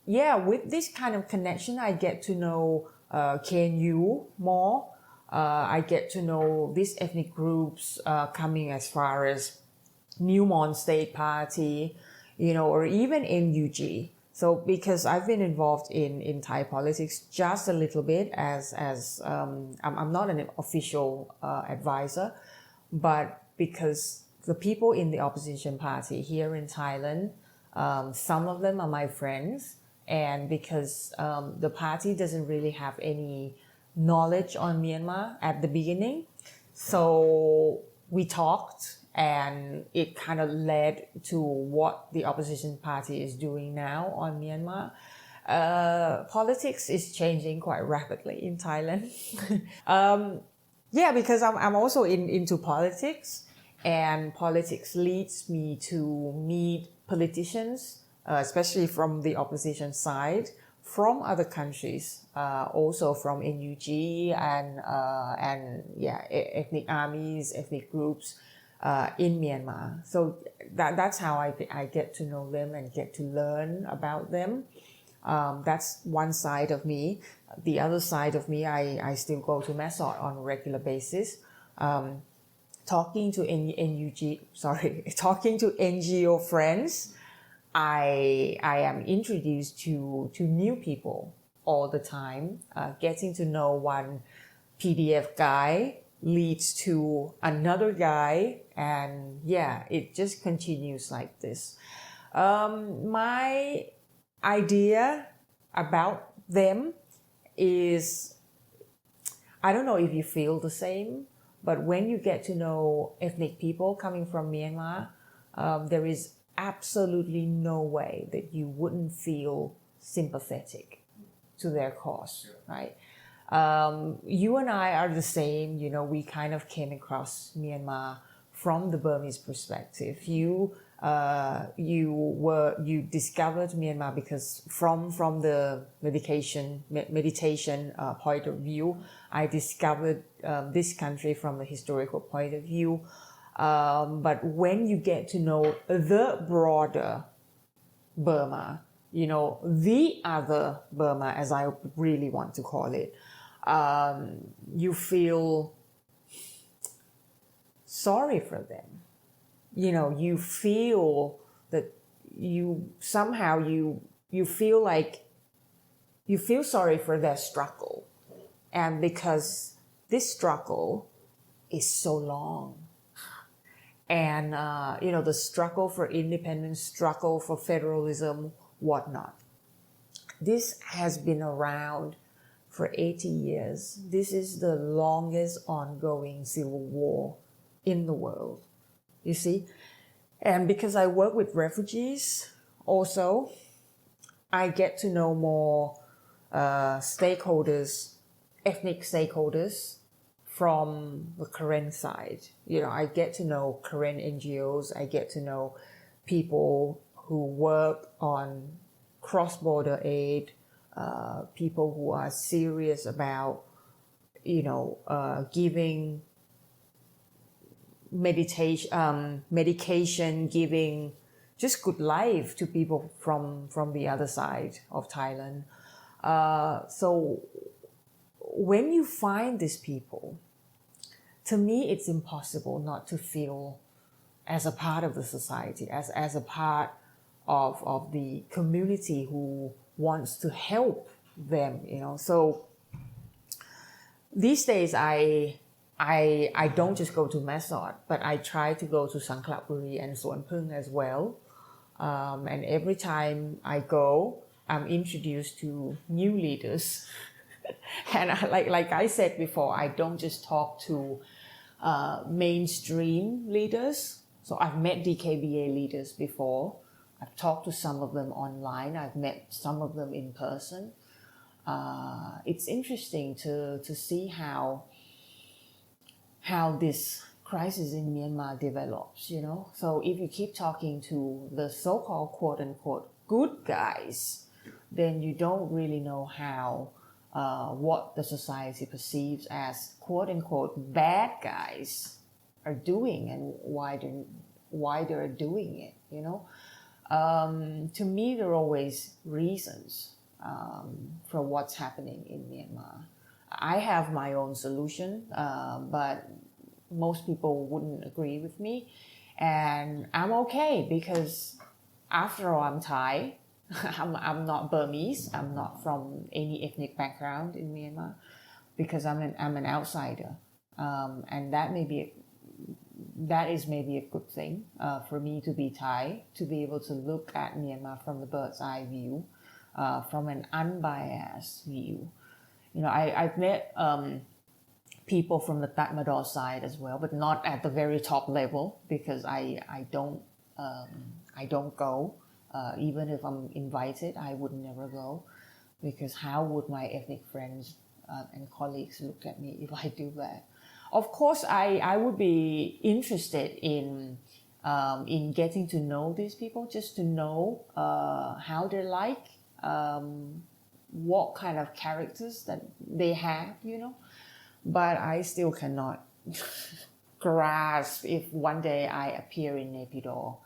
with this kind of connection, I get to know KNU more. I get to know these ethnic groups coming as far as Newmont State Party, you know, or even NUG. So because I've been involved in Thai politics just a little bit as I'm not an official advisor, but because the people in the opposition party here in Thailand, some of them are my friends, and because the party doesn't really have any knowledge on Myanmar at the beginning, so we talked and it kind of led to what the opposition party is doing now on Myanmar. Politics is changing quite rapidly in Thailand. Because I'm also into politics, and politics leads me to meet politicians, especially from the opposition side, from other countries, also from NUG and ethnic armies, ethnic groups in Myanmar. So that's how I get to know them and get to learn about them. That's one side of me. The other side of me, I still go to Masot on a regular basis. Talking to NGO friends, I am introduced to new people all the time. Getting to know one PDF guy leads to another guy, and it just continues like this. My idea about them is, I don't know if you feel the same, but when you get to know ethnic people coming from Myanmar, there is absolutely no way that you wouldn't feel sympathetic to their cause, right? You and I are the same, you know, we kind of came across Myanmar from the Burmese perspective. You discovered Myanmar because from the meditation point of view, I discovered this country from a historical point of view. But when you get to know the broader Burma, you know, the other Burma, as I really want to call it, you feel sorry for them. You know, you feel that you feel like you feel sorry for their struggle. And because this struggle is so long, and the struggle for independence, struggle for federalism, whatnot, this has been around for 80 years. This is the longest ongoing civil war in the world, you see. And because I work with refugees also, I get to know more stakeholders, ethnic stakeholders from the Karen side. You know, I get to know Karen NGOs, I get to know people who work on cross-border aid, people who are serious about, giving medication, giving just good life to people from the other side of Thailand. So when you find these people, to me, it's impossible not to feel as a part of the society, as a part of the community who wants to help them, you know. So these days, I don't just go to Masot, but I try to go to Sangkhlapuri and Suan Phung as well. And every time I go, I'm introduced to new leaders. And like I said before, I don't just talk to mainstream leaders. So I've met DKBA leaders before. I've talked to some of them online. I've met some of them in person. It's interesting to see how this crisis in Myanmar develops, you know. So if you keep talking to the so-called quote unquote good guys, then you don't really know how what the society perceives as quote unquote bad guys are doing and why they're doing it, you know. To me, there are always reasons for what's happening in Myanmar. I have my own solution, but most people wouldn't agree with me. And I'm okay because after all, I'm Thai. I'm not Burmese. I'm not from any ethnic background in Myanmar because I'm an outsider. And that is maybe a good thing for me to be Thai, to be able to look at Myanmar from the bird's eye view, from an unbiased view. You know, I've met people from the Thai-Myanmar side as well, but not at the very top level because I don't go. Even if I'm invited, I would never go because how would my ethnic friends and colleagues look at me if I do that? Of course, I would be interested in getting to know these people, just to know how they're like, what kind of characters that they have, you know. But I still cannot grasp if one day I appear in Naypyidaw,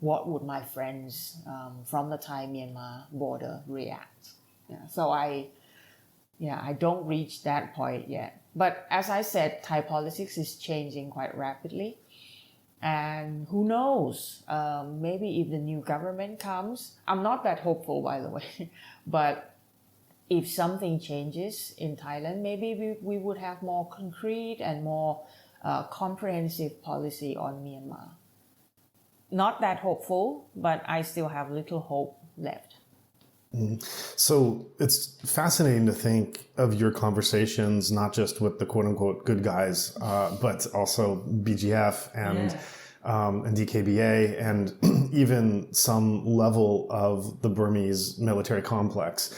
what would my friends from the Thai-Myanmar border react? Yeah, so I don't reach that point yet. But as I said, Thai politics is changing quite rapidly. And who knows, maybe if the new government comes, I'm not that hopeful, by the way, but if something changes in Thailand, maybe we would have more concrete and more comprehensive policy on Myanmar. Not that hopeful, but I still have little hope left. So it's fascinating to think of your conversations, not just with the quote unquote good guys, but also BGF and DKBA and even some level of the Burmese military complex.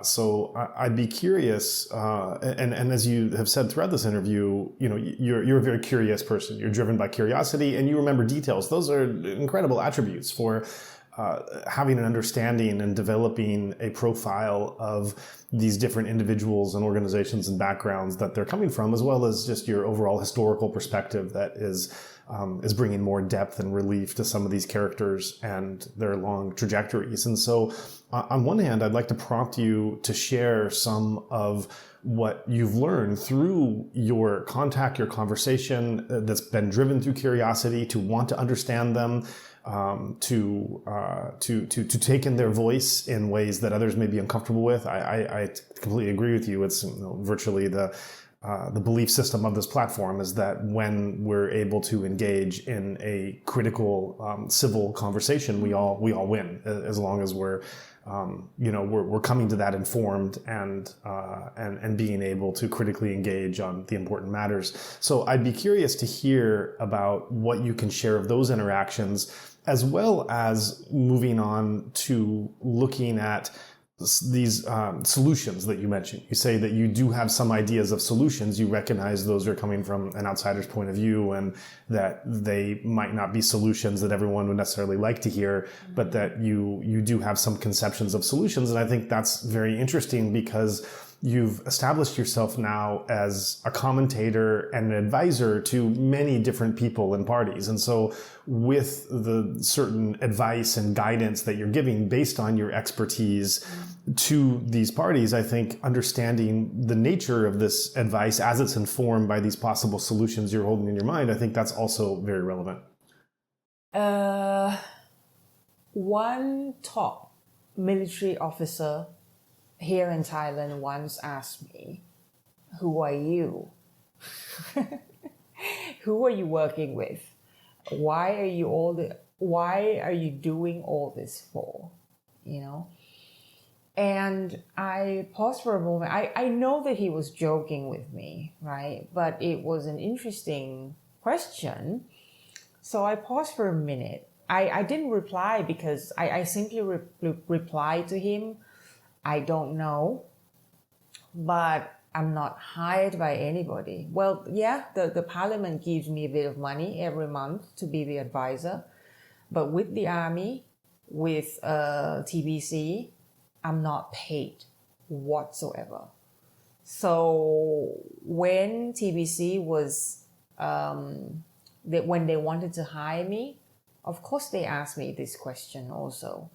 So I'd be curious, and as you have said throughout this interview, you know, you're a very curious person. You're driven by curiosity and you remember details. Those are incredible attributes for having an understanding and developing a profile of these different individuals and organizations and backgrounds that they're coming from, as well as just your overall historical perspective that is bringing more depth and relief to some of these characters and their long trajectories. And so on one hand, I'd like to prompt you to share some of what you've learned through your contact, your conversation that's been driven through curiosity to want to understand them, to take in their voice in ways that others may be uncomfortable with. I completely agree with you. It's virtually the belief system of this platform is that when we're able to engage in a critical civil conversation, we all win, as long as we're coming to that informed and being able to critically engage on the important matters. So I'd be curious to hear about what you can share of those interactions, as well as moving on to looking at these solutions that you mentioned. You say that you do have some ideas of solutions. You recognize those are coming from an outsider's point of view and that they might not be solutions that everyone would necessarily like to hear, but that you do have some conceptions of solutions. And I think that's very interesting because you've established yourself now as a commentator and an advisor to many different people and parties. And so with the certain advice and guidance that you're giving based on your expertise to these parties, I think understanding the nature of this advice as it's informed by these possible solutions you're holding in your mind, I think that's also very relevant. One top military officer here in Thailand once asked me, "Who are you? Who are you working with? Why are you doing all this for?" You know? And I paused for a moment. I know that he was joking with me, right? But it was an interesting question. So I paused for a minute. I didn't reply because I simply replied to him, I don't know, but I'm not hired by anybody. Well, yeah, the parliament gives me a bit of money every month to be the advisor, but with the army, with TBC, I'm not paid whatsoever. So when TBC was, when they wanted to hire me, of course they asked me this question also.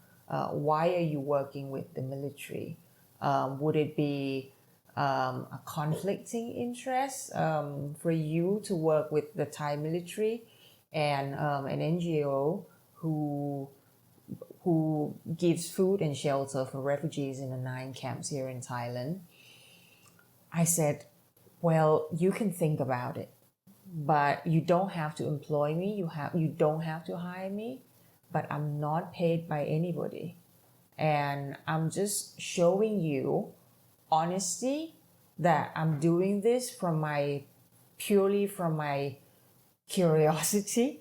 Why are you working with the military? Would it be a conflicting interest for you to work with the Thai military and an NGO who gives food and shelter for refugees in the 9 camps here in Thailand? I said, well, you can think about it, but you don't have to employ me. You don't have to hire me, but I'm not paid by anybody. And I'm just showing you honesty that I'm doing this purely from my curiosity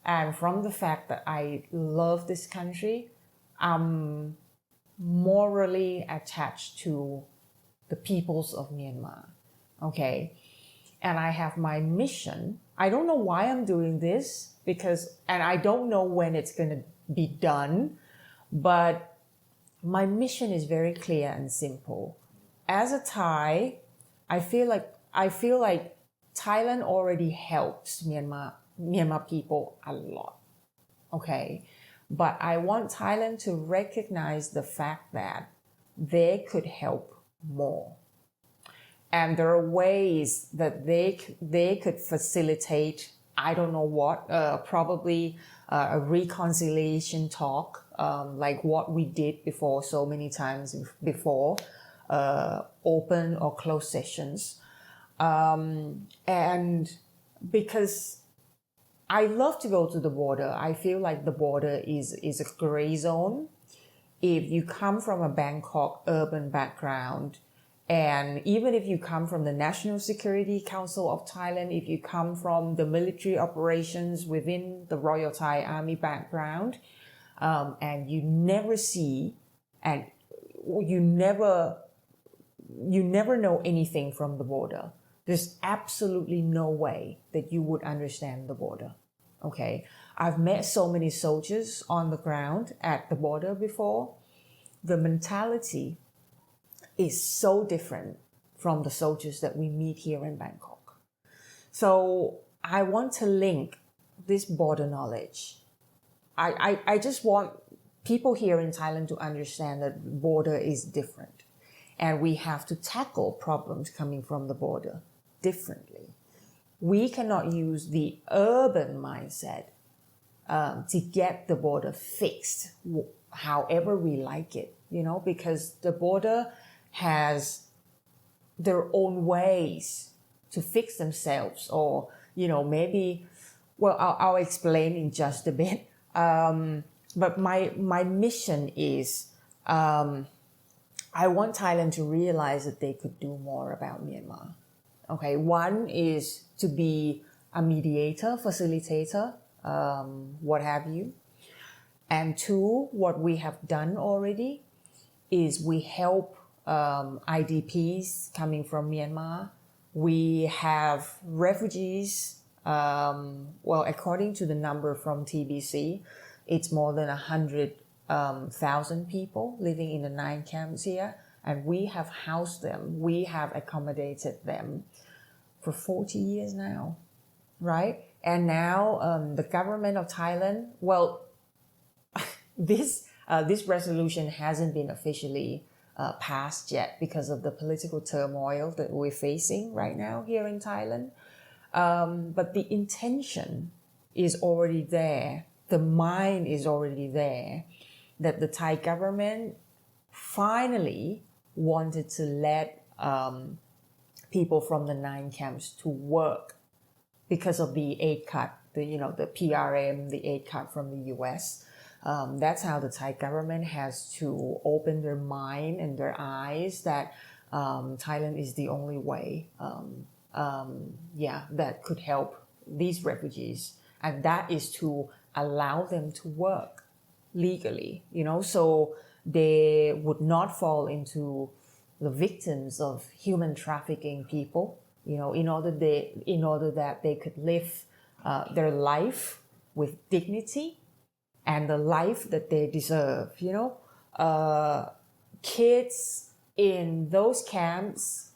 and from the fact that I love this country. I'm morally attached to the peoples of Myanmar. Okay. And I have my mission. I don't know why I'm doing this and I don't know when it's going to be done, but my mission is very clear and simple. As a Thai, I feel like Thailand already helps Myanmar people a lot. Okay. But I want Thailand to recognize the fact that they could help more. And there are ways that they could facilitate, I don't know what, probably a reconciliation talk, like what we did before so many times before, open or closed sessions. And because I love to go to the border, I feel like the border is a gray zone. If you come from a Bangkok urban background, and even if you come from the National Security Council of Thailand, if you come from the military operations within the Royal Thai Army background, and you never see, and you never know anything from the border, there's absolutely no way that you would understand the border. Okay. I've met so many soldiers on the ground at the border before. The mentality is so different from the soldiers that we meet here in Bangkok. So I want to link this border knowledge. I just want people here in Thailand to understand that border is different. And we have to tackle problems coming from the border differently. We cannot use the urban mindset to get the border fixed however we like it, because the border has their own ways to fix themselves, or, maybe, well, I'll explain in just a bit. But my mission is, I want Thailand to realize that they could do more about Myanmar. Okay, one is to be a mediator, facilitator, what have you. And two, what we have done already is we help IDPs coming from Myanmar. We have refugees, according to the number from TBC, it's more than 100,000 people living in the 9 camps here. And we have housed them, we have accommodated them for 40 years now, right? And now the government of Thailand, this resolution hasn't been officially passed yet because of the political turmoil that we're facing right now here in Thailand. But the intention is already there. The mind is already there that the Thai government finally wanted to let people from the 9 camps to work because of the aid cut, the PRM, the aid cut from the US. That's how the Thai government has to open their mind and their eyes that Thailand is the only way, that could help these refugees and that is to allow them to work legally, so they would not fall into the victims of human trafficking people, in order that they could live their life with dignity and the life that they deserve. Kids in those camps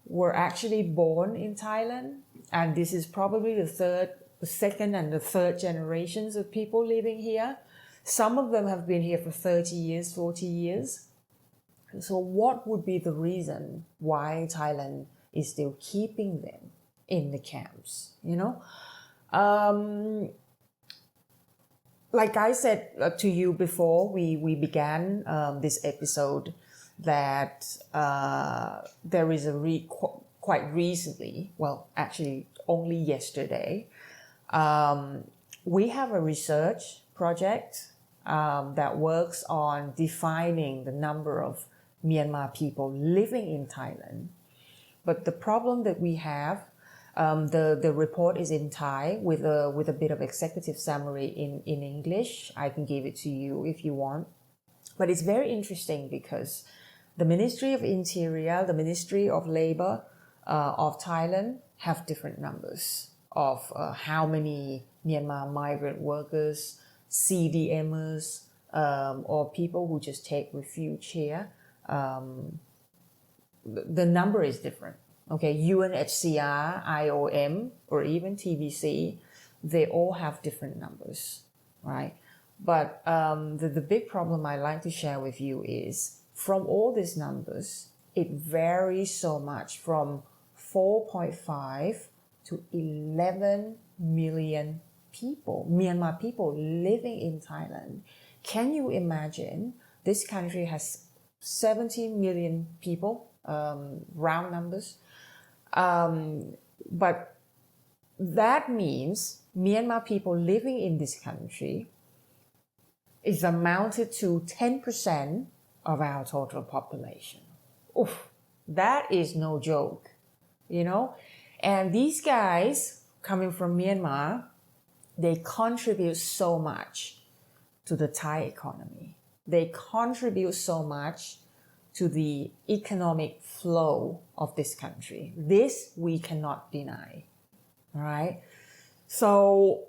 were actually born in Thailand, and this is probably the second and the third generations of people living here. Some of them have been here for 30 years, 40 years. So what would be the reason why Thailand is still keeping them in the camps, Like I said to you before we began this episode, that there is quite recently, well, actually only yesterday, we have a research project that works on defining the number of Myanmar people living in Thailand. But the problem that we have, the report is in Thai with a bit of executive summary in English. I can give it to you if you want. But it's very interesting because the Ministry of Interior, the Ministry of Labor of Thailand have different numbers of how many Myanmar migrant workers, CDMers, or people who just take refuge here. The number is different. Okay, UNHCR, IOM, or even TBC, they all have different numbers, right? But the big problem I like to share with you is from all these numbers, it varies so much from 4.5 to 11 million people, Myanmar people living in Thailand. Can you imagine? This country has 70 million people, round numbers. But that means Myanmar people living in this country is amounted to 10% of our total population. Oof, that is no joke, And these guys coming from Myanmar, they contribute so much to the Thai economy. They contribute so much to the economic flow of this country. This we cannot deny, all right? So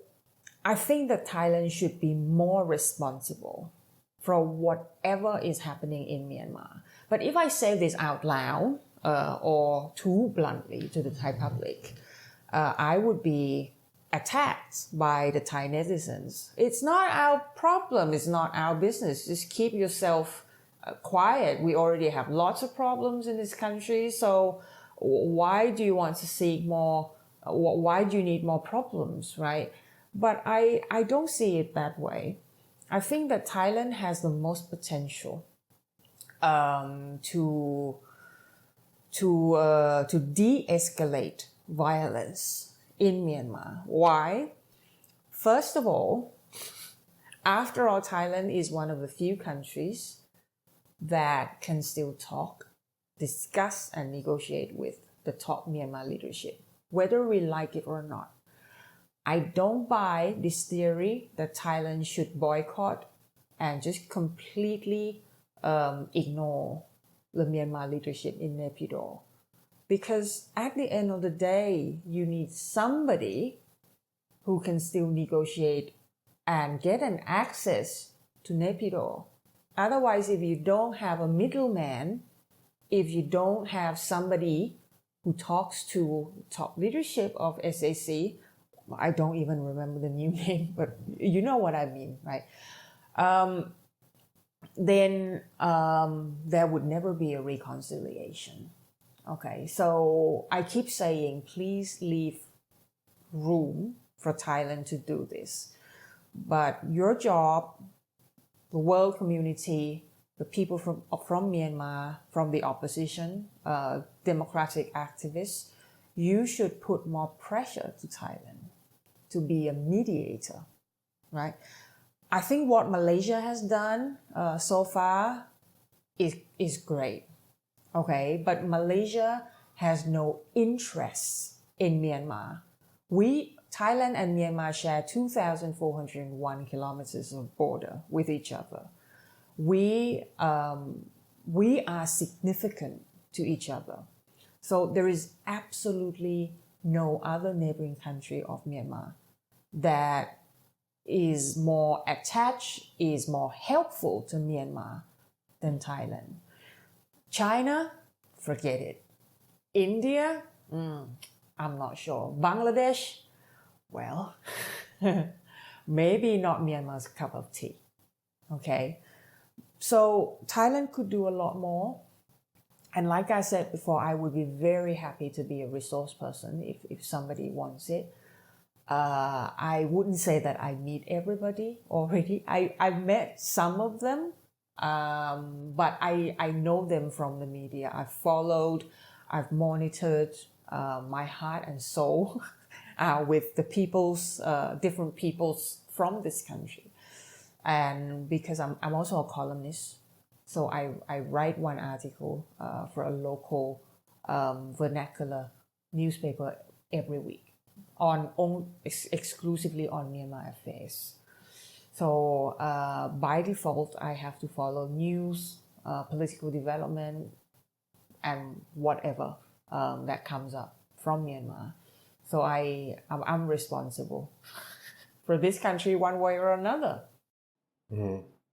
I think that Thailand should be more responsible for whatever is happening in Myanmar. But if I say this out loud or too bluntly to the Thai public, I would be attacked by the Thai netizens. It's not our problem. It's not our business. Just keep yourself quiet. We already have lots of problems in this country. So why do you want to seek more? Why do you need more problems, right? But I don't see it that way. I think that Thailand has the most potential to de-escalate violence in Myanmar. Why? First of all, after all, Thailand is one of the few countries that can still talk, discuss, and negotiate with the top Myanmar leadership, whether we like it or not. I don't buy this theory that Thailand should boycott and just completely ignore the Myanmar leadership in Naypyidaw. Because at the end of the day, you need somebody who can still negotiate and get an access to Naypyidaw. Otherwise, if you don't have a middleman, if you don't have somebody who talks to top leadership of SAC, I don't even remember the new name, but you know what I mean, right? Then there would never be a reconciliation. Okay, so I keep saying, please leave room for Thailand to do this. But your job, the world community, the people from Myanmar, from the opposition, democratic activists, you should put more pressure to Thailand to be a mediator, right? I think what Malaysia has done so far is great, okay? But Malaysia has no interest in Myanmar. Thailand and Myanmar share 2,401 kilometers of border with each other. We are significant to each other. So there is absolutely no other neighboring country of Myanmar that is more attached, is more helpful to Myanmar than Thailand. China, forget it. India, I'm not sure. Bangladesh, well, maybe not Myanmar's cup of tea. Okay, so Thailand could do a lot more. And like I said before, I would be very happy to be a resource person if somebody wants it. I wouldn't say that I meet everybody already. I've met some of them, but I know them from the media. I've followed, I've monitored my heart and soul with the peoples, different peoples from this country. And because I'm also a columnist, so I write one article for a local vernacular newspaper every week exclusively on Myanmar affairs. So by default, I have to follow news, political development, and whatever that comes up from Myanmar. So I'm responsible for this country one way or another.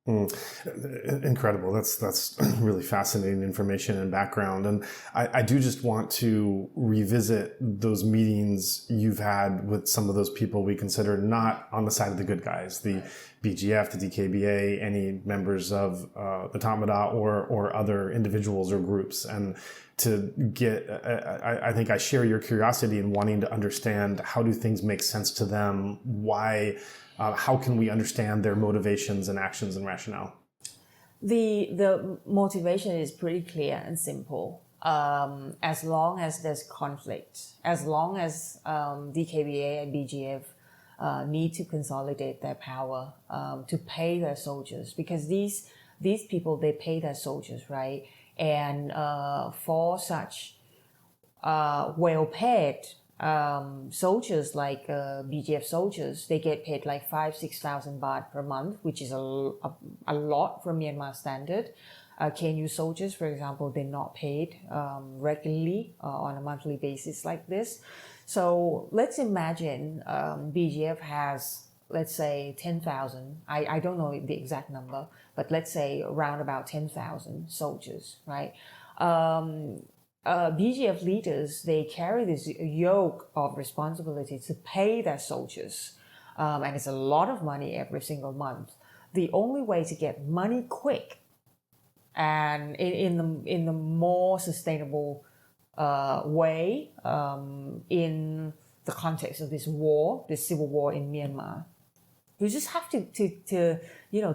Incredible. That's really fascinating information and background. And I do just want to revisit those meetings you've had with some of those people we consider not on the side of the good guys, the BGF, the DKBA, any members of the Tamada or other individuals or groups. And to get, I think I share your curiosity in wanting to understand how do things make sense to them, why, how can we understand their motivations and actions and rationale? The motivation is pretty clear and simple. As long as there's conflict, as long as DKBA and BGF need to consolidate their power to pay their soldiers, because these people, they pay their soldiers, right? And for such well-paid soldiers like BGF soldiers, they get paid like 5,000-6,000 baht per month, which is a lot from Myanmar standard. KNU soldiers, for example, they're not paid regularly on a monthly basis like this. So let's imagine BGF has, let's say, 10,000. I don't know the exact number, but let's say around about 10,000 soldiers, right? BGF leaders, they carry this yoke of responsibility to pay their soldiers. And it's a lot of money every single month. The only way to get money quick and in the more sustainable way in the context of this war, this civil war in Myanmar, you just have to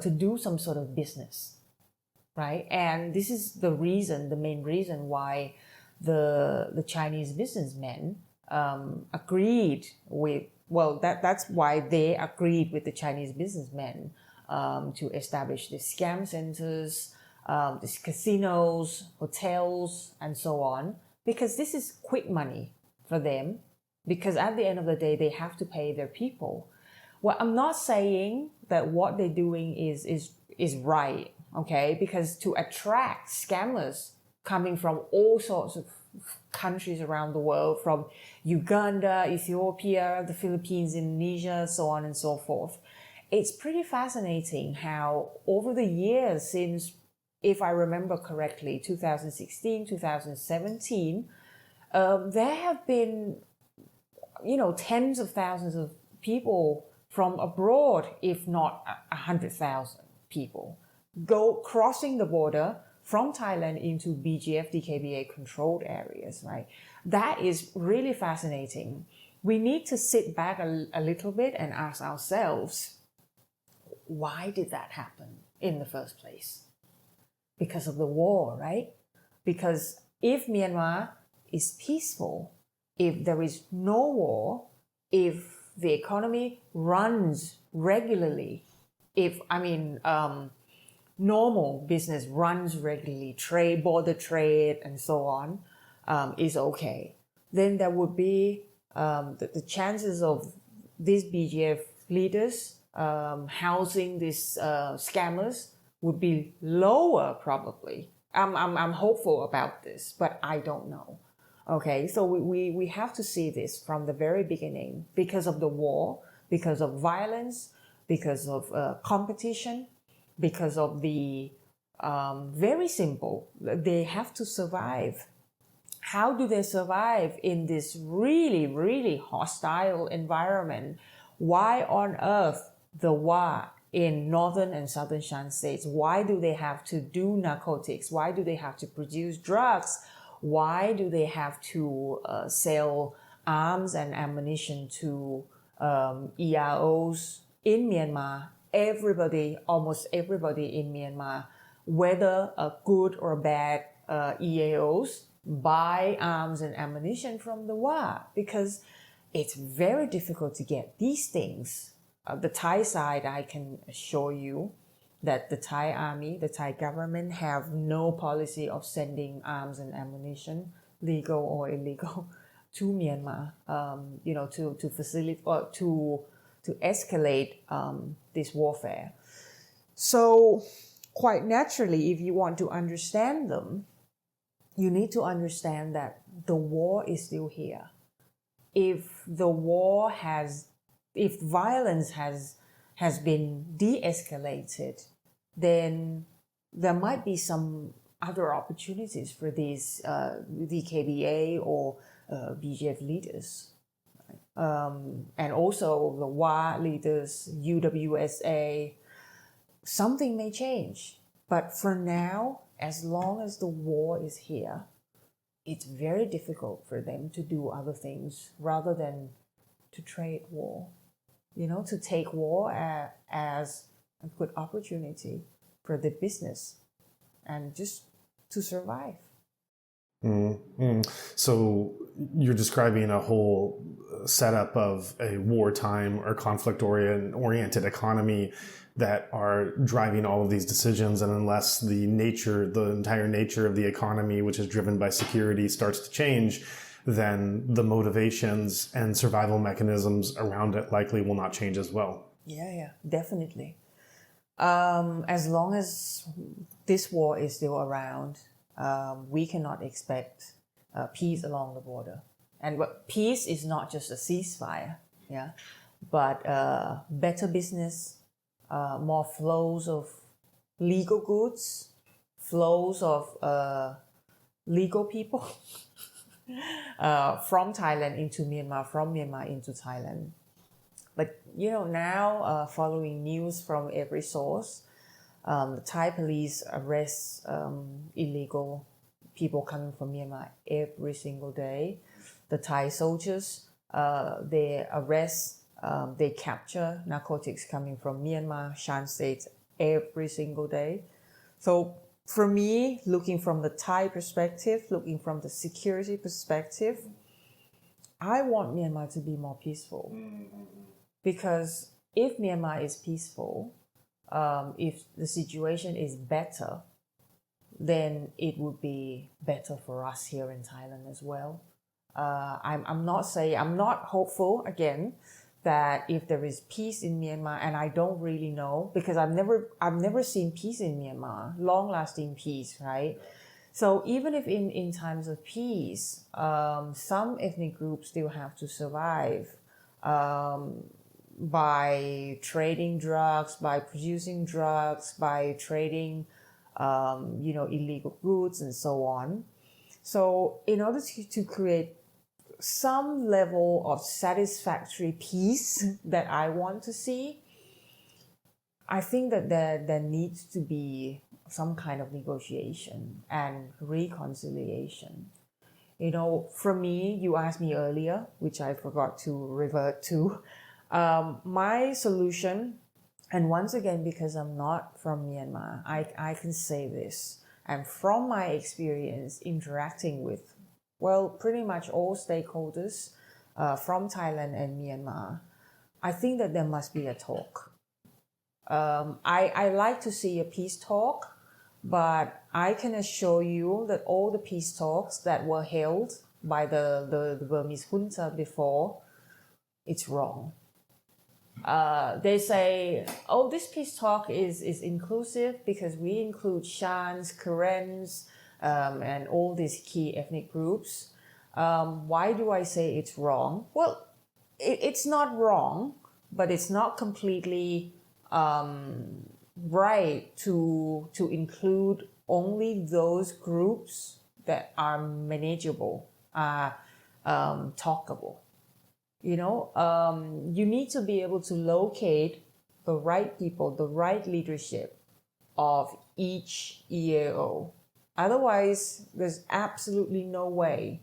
do some sort of business, right? And this is the main reason why the Chinese businessmen agreed with, that's why they agreed with the Chinese businessmen to establish these scam centers, these casinos, hotels, and so on, because this is quick money for them, because at the end of the day, they have to pay their people. Well, I'm not saying that what they're doing is right, okay? Because to attract scammers coming from all sorts of countries around the world, from Uganda, Ethiopia, the Philippines, Indonesia, so on and so forth. It's pretty fascinating how over the years since, if I remember correctly, 2016, 2017, there have been, tens of thousands of people from abroad, if not 100,000 people, crossing the border from Thailand into BGF, DKBA controlled areas, right? That is really fascinating. We need to sit back a little bit and ask ourselves, why did that happen in the first place? Because of the war, right? Because if Myanmar is peaceful, if there is no war, if the economy runs regularly, normal business runs regularly, border trade, and so on, is okay, then there would be the chances of these BGF leaders housing these scammers would be lower probably. I'm hopeful about this, but I don't know. Okay, so we have to see this from the very beginning because of the war, because of violence, because of competition, because of the very simple, they have to survive. How do they survive in this really, really hostile environment? Why on earth the Wa in northern and southern Shan states? Why do they have to do narcotics? Why do they have to produce drugs? Why do they have to sell arms and ammunition to EROs in Myanmar? Everybody, almost everybody in Myanmar, whether a good or bad EAOs, buy arms and ammunition from the Wa because it's very difficult to get these things. The Thai side, I can assure you that the Thai army, the Thai government have no policy of sending arms and ammunition, legal or illegal, to Myanmar, to facilitate or to escalate this warfare. So quite naturally, if you want to understand them, you need to understand that the war is still here. If violence has been de-escalated, then there might be some other opportunities for these VKBA or BGF leaders. And also the WA leaders, UWSA, something may change. But for now, as long as the war is here, it's very difficult for them to do other things rather than to trade war. To take war as a good opportunity for the business and just to survive. Mm-hmm. So you're describing a whole setup of a wartime or conflict-oriented economy that are driving all of these decisions. And unless the entire nature of the economy, which is driven by security, starts to change, then the motivations and survival mechanisms around it likely will not change as well. Yeah, definitely. As long as this war is still around, we cannot expect peace along the border. And peace is not just a ceasefire, but better business, more flows of legal goods, flows of legal people from Thailand into Myanmar, from Myanmar into Thailand. But now following news from every source, the Thai police arrest illegal people coming from Myanmar every single day. The Thai soldiers, they arrest, they capture narcotics coming from Myanmar, Shan states every single day. So for me, looking from the Thai perspective, looking from the security perspective, I want Myanmar to be more peaceful. Because if Myanmar is peaceful, if the situation is better, then it would be better for us here in Thailand as well. I'm not hopeful again that if there is peace in Myanmar, and I don't really know because I've never seen peace in Myanmar, long-lasting peace, right? So even if in times of peace, some ethnic groups still have to survive by trading drugs, by producing drugs, by trading, illegal goods and so on. So in order to create some level of satisfactory peace that I want to see, I think that there needs to be some kind of negotiation and reconciliation. For me, you asked me earlier, which I forgot to revert to, my solution, and once again, because I'm not from Myanmar, I can say this, and from my experience interacting with, pretty much all stakeholders from Thailand and Myanmar, I think that there must be a talk. I like to see a peace talk, but I can assure you that all the peace talks that were held by the Burmese junta before, it's wrong. They say, oh, this peace talk is inclusive because we include Shans, Karens, and all these key ethnic groups. Why do I say it's wrong? Well, it's not wrong, but it's not completely right to include only those groups that are manageable, talkable. You need to be able to locate the right people, the right leadership of each EAO. Otherwise, there's absolutely no way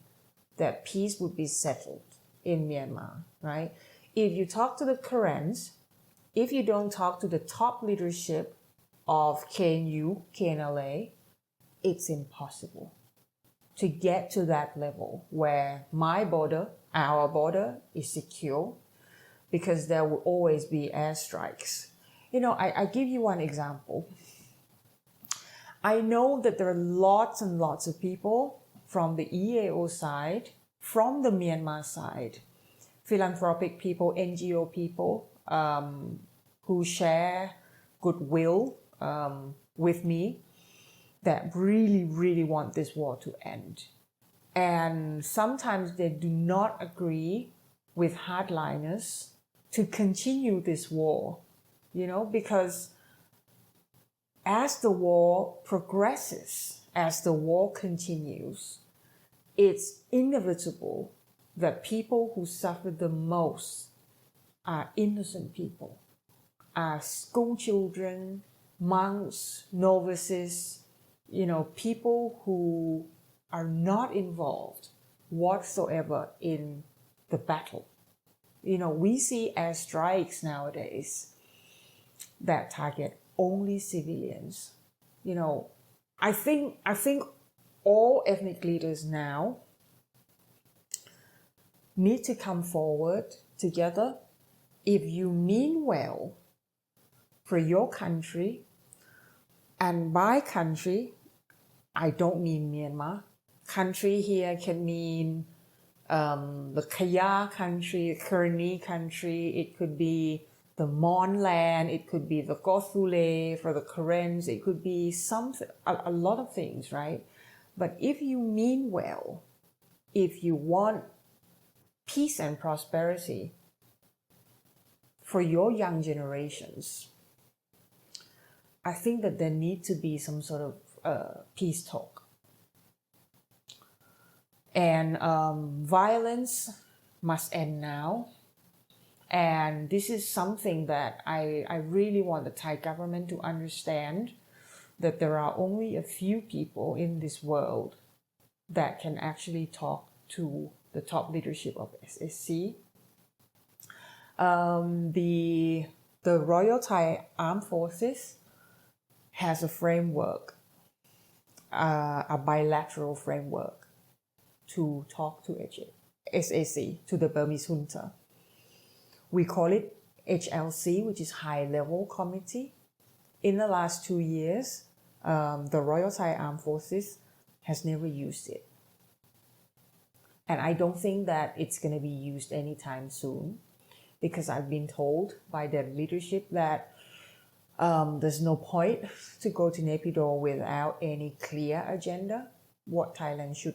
that peace would be settled in Myanmar, right? If you talk to the Karens, if you don't talk to the top leadership of KNU, KNLA, it's impossible to get to that level where my border, our border is secure, because there will always be airstrikes. I give you one example. I know that there are lots and lots of people from the EAO side, from the Myanmar side, philanthropic people, NGO people, who share goodwill with me, that really, really want this war to end. And sometimes they do not agree with hardliners to continue this war, because as the war progresses, as the war continues, it's inevitable that people who suffer the most are innocent people, are school children, monks, novices, people who are not involved whatsoever in the battle. We see airstrikes nowadays that target only civilians. I think all ethnic leaders now need to come forward together. If you mean well for your country, and by country, I don't mean Myanmar. Country here can mean the Kaya country, the Kurni country. It could be the Mon land. It could be the Gothule for the Karens. It could be a lot of things, right? But if you mean well, if you want peace and prosperity for your young generations, I think that there need to be some sort of peace talk. And violence must end now. And this is something that I really want the Thai government to understand, that there are only a few people in this world that can actually talk to the top leadership of SSC. The Royal Thai Armed Forces has a framework, a bilateral framework to talk to SAC, to the Burmese junta. We call it HLC, which is High Level Committee. In the last 2 years, the Royal Thai Armed Forces has never used it. And I don't think that it's going to be used anytime soon, because I've been told by their leadership that there's no point to go to Naypyidaw without any clear agenda, what Thailand should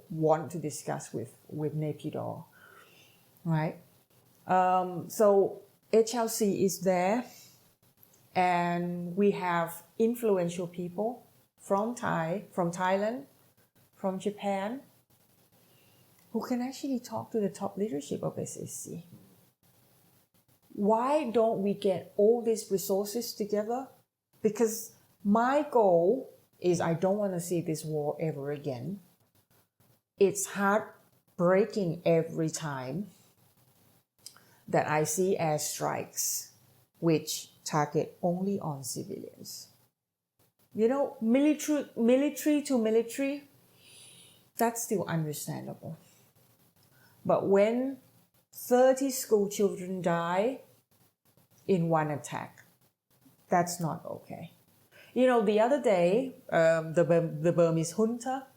want to discuss with Naypyidaw, right? So HLC is there, and we have influential people from Thailand, from Japan, who can actually talk to the top leadership of SSC. Why don't we get all these resources together? Because my goal is I don't want to see this war ever again. It's heartbreaking every time that I see airstrikes which target only on civilians. Military to military, that's still understandable. But when 30 school children die in one attack, that's not okay. The other day, the Burmese junta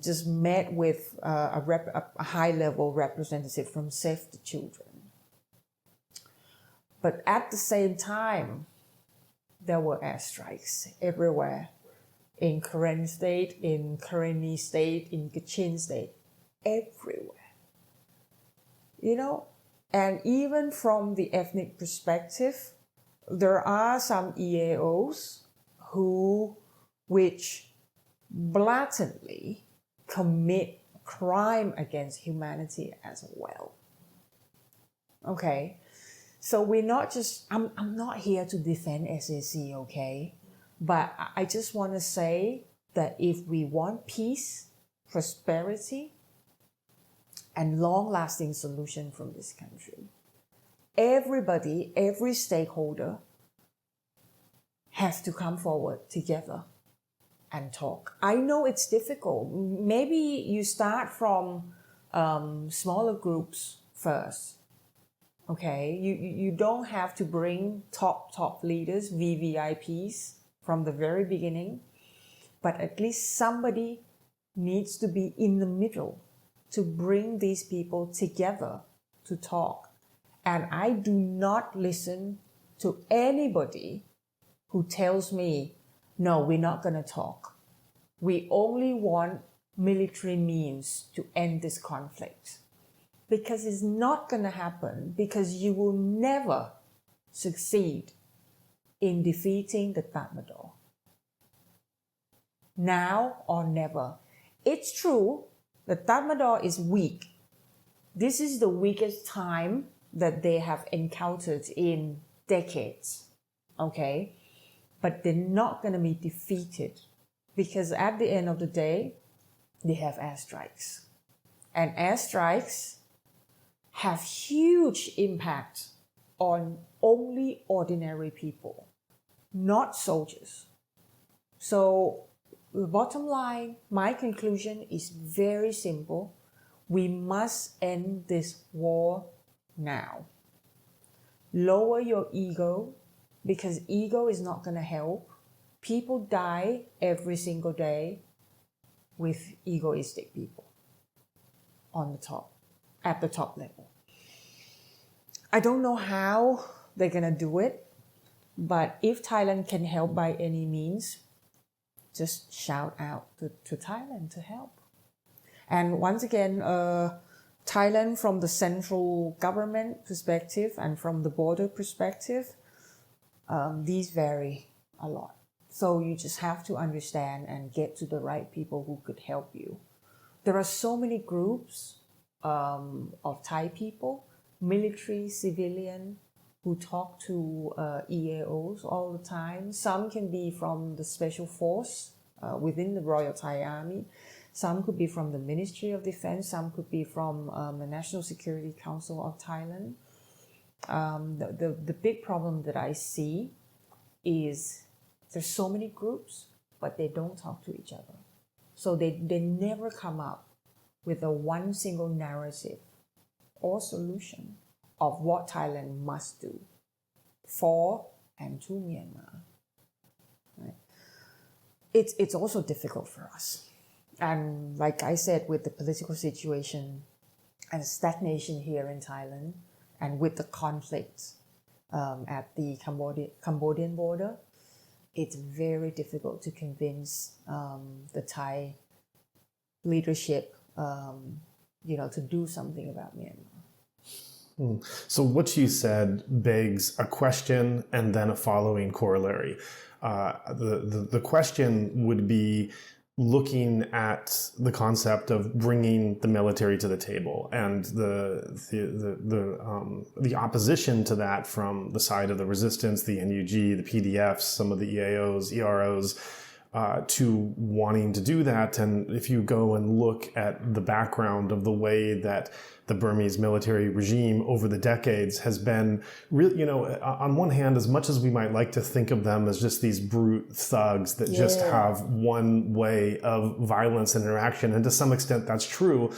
just met with a high-level representative from Save the Children. But at the same time, there were airstrikes everywhere. In Karen state, in Karenni state, in Kachin state, everywhere. You know, and even from the ethnic perspective, there are some EAOs which blatantly commit crime against humanity as well. Okay, so we're not just, I'm not here to defend SAC, okay? But I just want to say that if we want peace, prosperity, and long-lasting solution from this country, everybody, every stakeholder has to come forward together and talk. I know it's difficult. Maybe you start from smaller groups first. Okay, you don't have to bring top leaders, VVIPs from the very beginning, but at least somebody needs to be in the middle to bring these people together to talk. And I do not listen to anybody who tells me, no, we're not going to talk. We only want military means to end this conflict. Because it's not going to happen, because you will never succeed in defeating the Tatmadaw. Now or never. It's true, the Tatmadaw is weak. This is the weakest time that they have encountered in decades. Okay? But they're not going to be defeated, because at the end of the day, they have airstrikes. And airstrikes have huge impact on only ordinary people, not soldiers. So the bottom line, my conclusion is very simple. We must end this war now. Lower your ego, because ego is not going to help. People die every single day with egoistic people on the top, at the top level. I don't know how they're going to do it, but if Thailand can help by any means, just shout out to Thailand to help. And once again, Thailand from the central government perspective and from the border perspective, these vary a lot. So you just have to understand and get to the right people who could help you. There are so many groups of Thai people, military, civilian, who talk to EAOs all the time. Some can be from the special force within the Royal Thai Army. Some could be from the Ministry of Defense. Some could be from the National Security Council of Thailand. The big problem that I see is there's so many groups, but they don't talk to each other. So they never come up with a one single narrative or solution of what Thailand must do for and to Myanmar. Right? It's also difficult for us. And like I said, with the political situation and stagnation here in Thailand, and with the conflict at the Cambodian border, it's very difficult to convince the Thai leadership, to do something about Myanmar. So what you said begs a question and then a following corollary. The question would be looking at the concept of bringing the military to the table and the opposition to that from the side of the resistance, the NUG, the PDFs, some of the EAOs, EROs, to wanting to do that. And if you go and look at the background of the way that the Burmese military regime over the decades has been really, on one hand, as much as we might like to think of them as just these brute thugs that just have one way of violence and interaction, and to some extent that's true,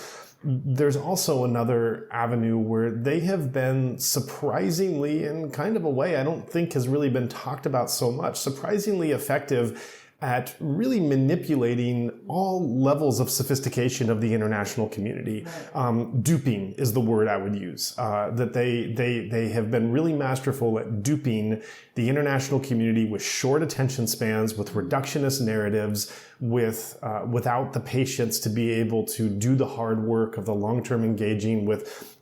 there's also another avenue where they have been surprisingly, in kind of a way I don't think has really been talked about so much, surprisingly effective at really manipulating all levels of sophistication of the international community. Duping is the word I would use. That they have been really masterful at duping the international community with short attention spans, with reductionist narratives, without the patience to be able to do the hard work of the long-term engaging, with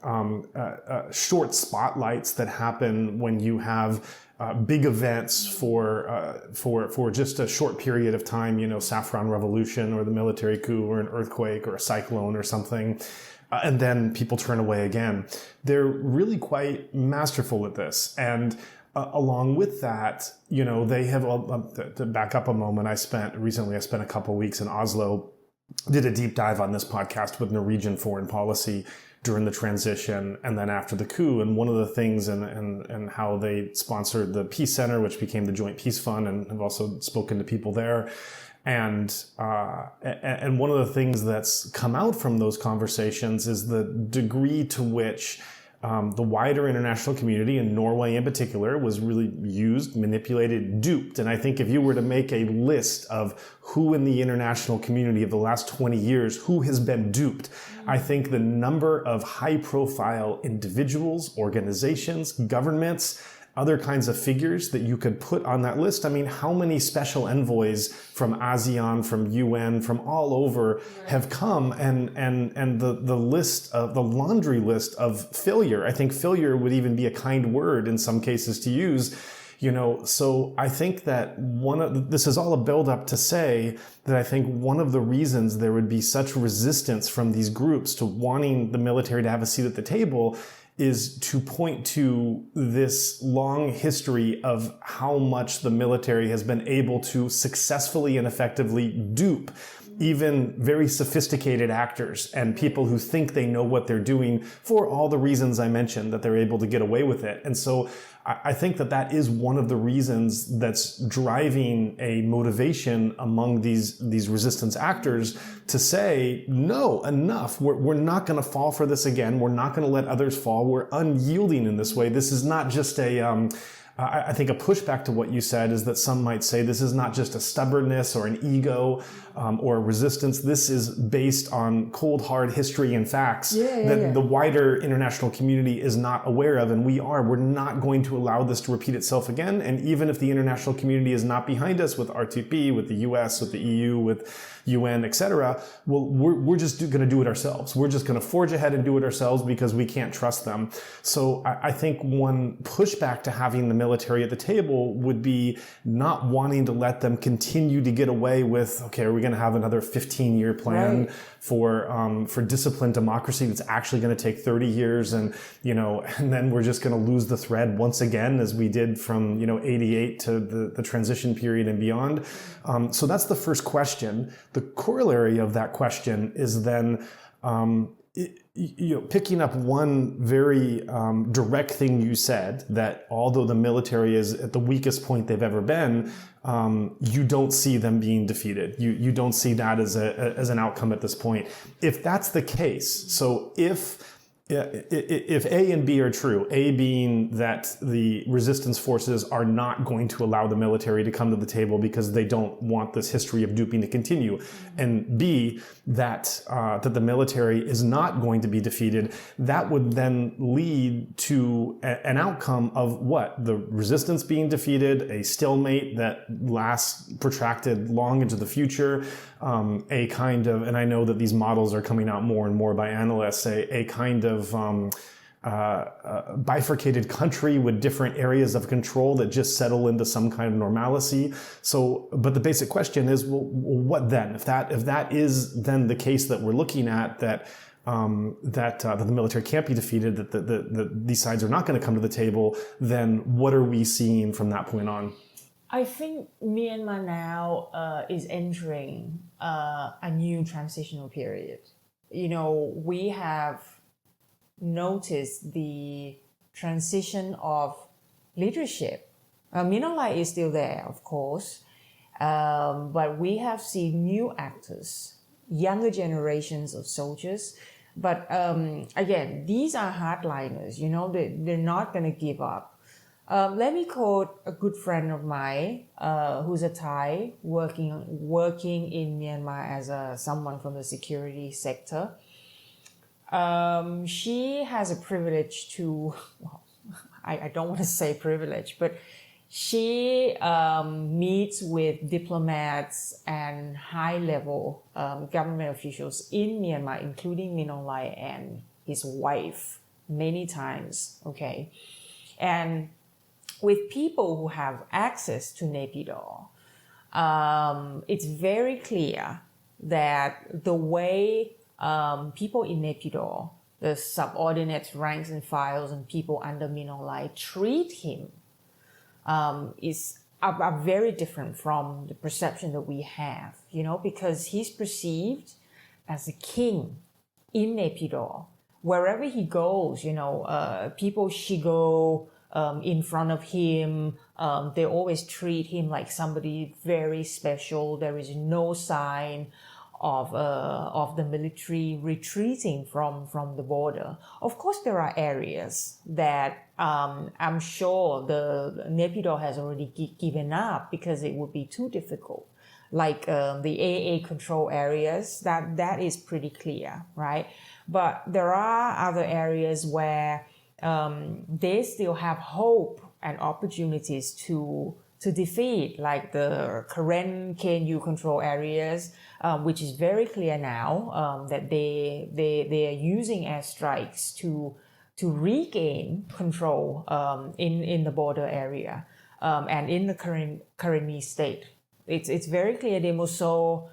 short spotlights that happen when you have big events for just a short period of time, Saffron Revolution or the military coup or an earthquake or a cyclone or something, and then people turn away again. They're really quite masterful at this. And along with that, they have, to back up a moment, I spent a couple of weeks in Oslo, did a deep dive on this podcast with Norwegian foreign policy during the transition and then after the coup. And one of the things and how they sponsored the Peace Center, which became the Joint Peace Fund, and have also spoken to people there. And one of the things that's come out from those conversations is the degree to which the wider international community, and Norway in particular, was really used, manipulated, duped. And I think if you were to make a list of who in the international community of the last 20 years, who has been duped, I think the number of high-profile individuals, organizations, governments, other kinds of figures that you could put on that list. I mean, how many special envoys from ASEAN, from UN, from all over have come, and the list of the laundry list of failure. I think failure would even be a kind word in some cases to use. So I think that this is all a build up to say that I think one of the reasons there would be such resistance from these groups to wanting the military to have a seat at the table is to point to this long history of how much the military has been able to successfully and effectively dupe even very sophisticated actors and people who think they know what they're doing for all the reasons I mentioned, that they're able to get away with it. And so I think that is one of the reasons that's driving a motivation among these resistance actors to say, no, enough. We're not going to fall for this again. We're not going to let others fall. We're unyielding in this way. This is not just I think a pushback to what you said is that some might say this is not just a stubbornness or an ego or a resistance. This is based on cold, hard history and facts that the wider international community is not aware of. And we're not going to allow this to repeat itself again. And even if the international community is not behind us with RTP, with the US, with the EU, with UN, etc., well, we're just going to do it ourselves. We're just going to forge ahead and do it ourselves because we can't trust them. So I think one pushback to having the military at the table would be not wanting to let them continue to get away with, okay, are we going to have another 15-year plan for disciplined democracy that's actually going to take 30 years, and then we're just going to lose the thread once again, as we did from 88 to the transition period and beyond. So that's the first question. The corollary of that question is then picking up one very direct thing you said, that although the military is at the weakest point they've ever been, you don't see them being defeated. You don't see that as an outcome at this point. If that's the case, so if A and B are true, A being that the resistance forces are not going to allow the military to come to the table because they don't want this history of duping to continue, and B, that the military is not going to be defeated, that would then lead to an outcome of what? The resistance being defeated, a stalemate that lasts protracted long into the future, a kind of, and I know that these models are coming out more and more by analysts, a kind of bifurcated country with different areas of control that just settle into some kind of normalcy. So, but the basic question is, well, what then? If that is then the case that we're looking at, that the military can't be defeated, that these sides are not going to come to the table, then what are we seeing from that point on? I think Myanmar now is entering a new transitional period. We have noticed the transition of leadership. Minolai is still there, of course, but we have seen new actors, younger generations of soldiers. But again, these are hardliners. They're not going to give up. Let me quote a good friend of mine who's a Thai working in Myanmar as someone from the security sector. She has a privilege to, well, I don't want to say privilege, but she meets with diplomats and high-level government officials in Myanmar, including Min Aung Hlaing and his wife, many times, okay? And with people who have access to Naypyidaw, it's very clear that the way people in Naypyidaw, the subordinates, ranks and files, and people under Min Aung Hlaing treat him are very different from the perception that we have, because he's perceived as a king in Naypyidaw. Wherever he goes, people shigo in front of him. They always treat him like somebody very special. There is no sign of the military retreating from the border. Of course, there are areas that I'm sure the Naypyidaw has already given up because it would be too difficult, like the AA control areas. That is pretty clear, right? But there are other areas where they still have hope and opportunities to defeat, like the Karen KNU control areas, which is very clear now that they are using airstrikes to regain control in the border area and in the Karenni state. It's very clear. Demoso,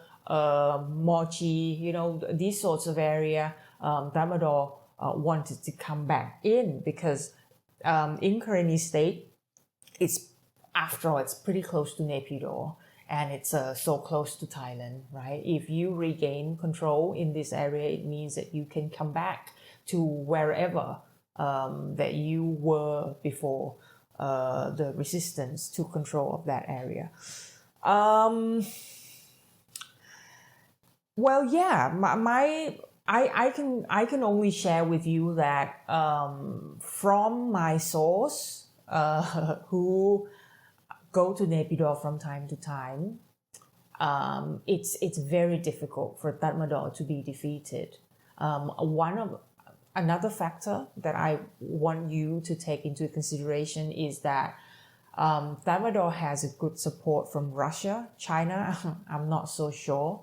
Mochi, these sorts of area, Thammador wanted to come back in because in Karenni state, after all, it's pretty close to Naypyidaw and it's so close to Thailand, right? If you regain control in this area, it means that you can come back to wherever that you were before the resistance took control of that area. Well, yeah, I can only share with you that from my source who go to Naypyidaw from time to time, it's very difficult for Thammador to be defeated. Another factor that I want you to take into consideration is that Thammador has a good support from Russia, China. I'm not so sure,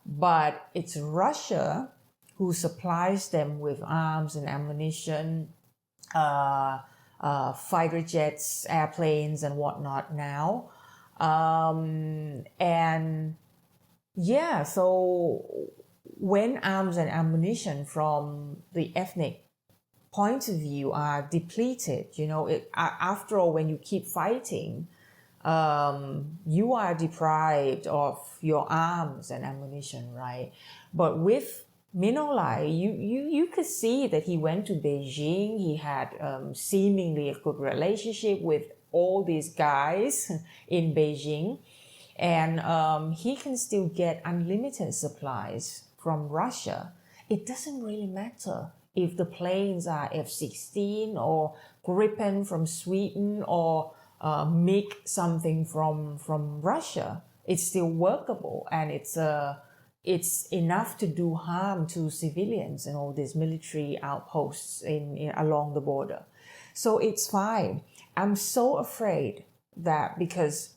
but it's Russia who supplies them with arms and ammunition, fighter jets, airplanes, and whatnot now. And yeah, so when arms and ammunition from the ethnic point of view are depleted, after all, when you keep fighting, you are deprived of your arms and ammunition, right? But with Min Aung Hlaing, you could see that he went to Beijing. He had seemingly a good relationship with all these guys in Beijing. And he can still get unlimited supplies from Russia. It doesn't really matter if the planes are F-16 or Gripen from Sweden or MiG something from Russia. It's still workable, and it's enough to do harm to civilians and all these military outposts along the border. So it's fine. I'm so afraid that because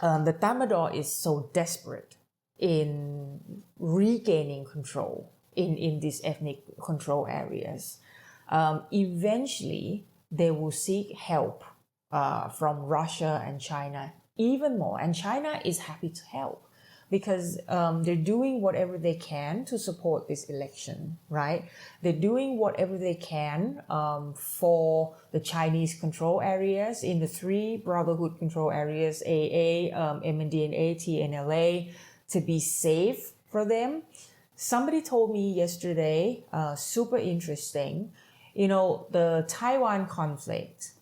the Thammador is so desperate in regaining control in these ethnic control areas, eventually they will seek help from Russia and China even more. And China is happy to help because they're doing whatever they can to support this election, right? They're doing whatever they can for the Chinese control areas in the three Brotherhood control areas, AA, MNDNA, TNLA, to be safe for them. Somebody told me yesterday, super interesting, the Taiwan conflict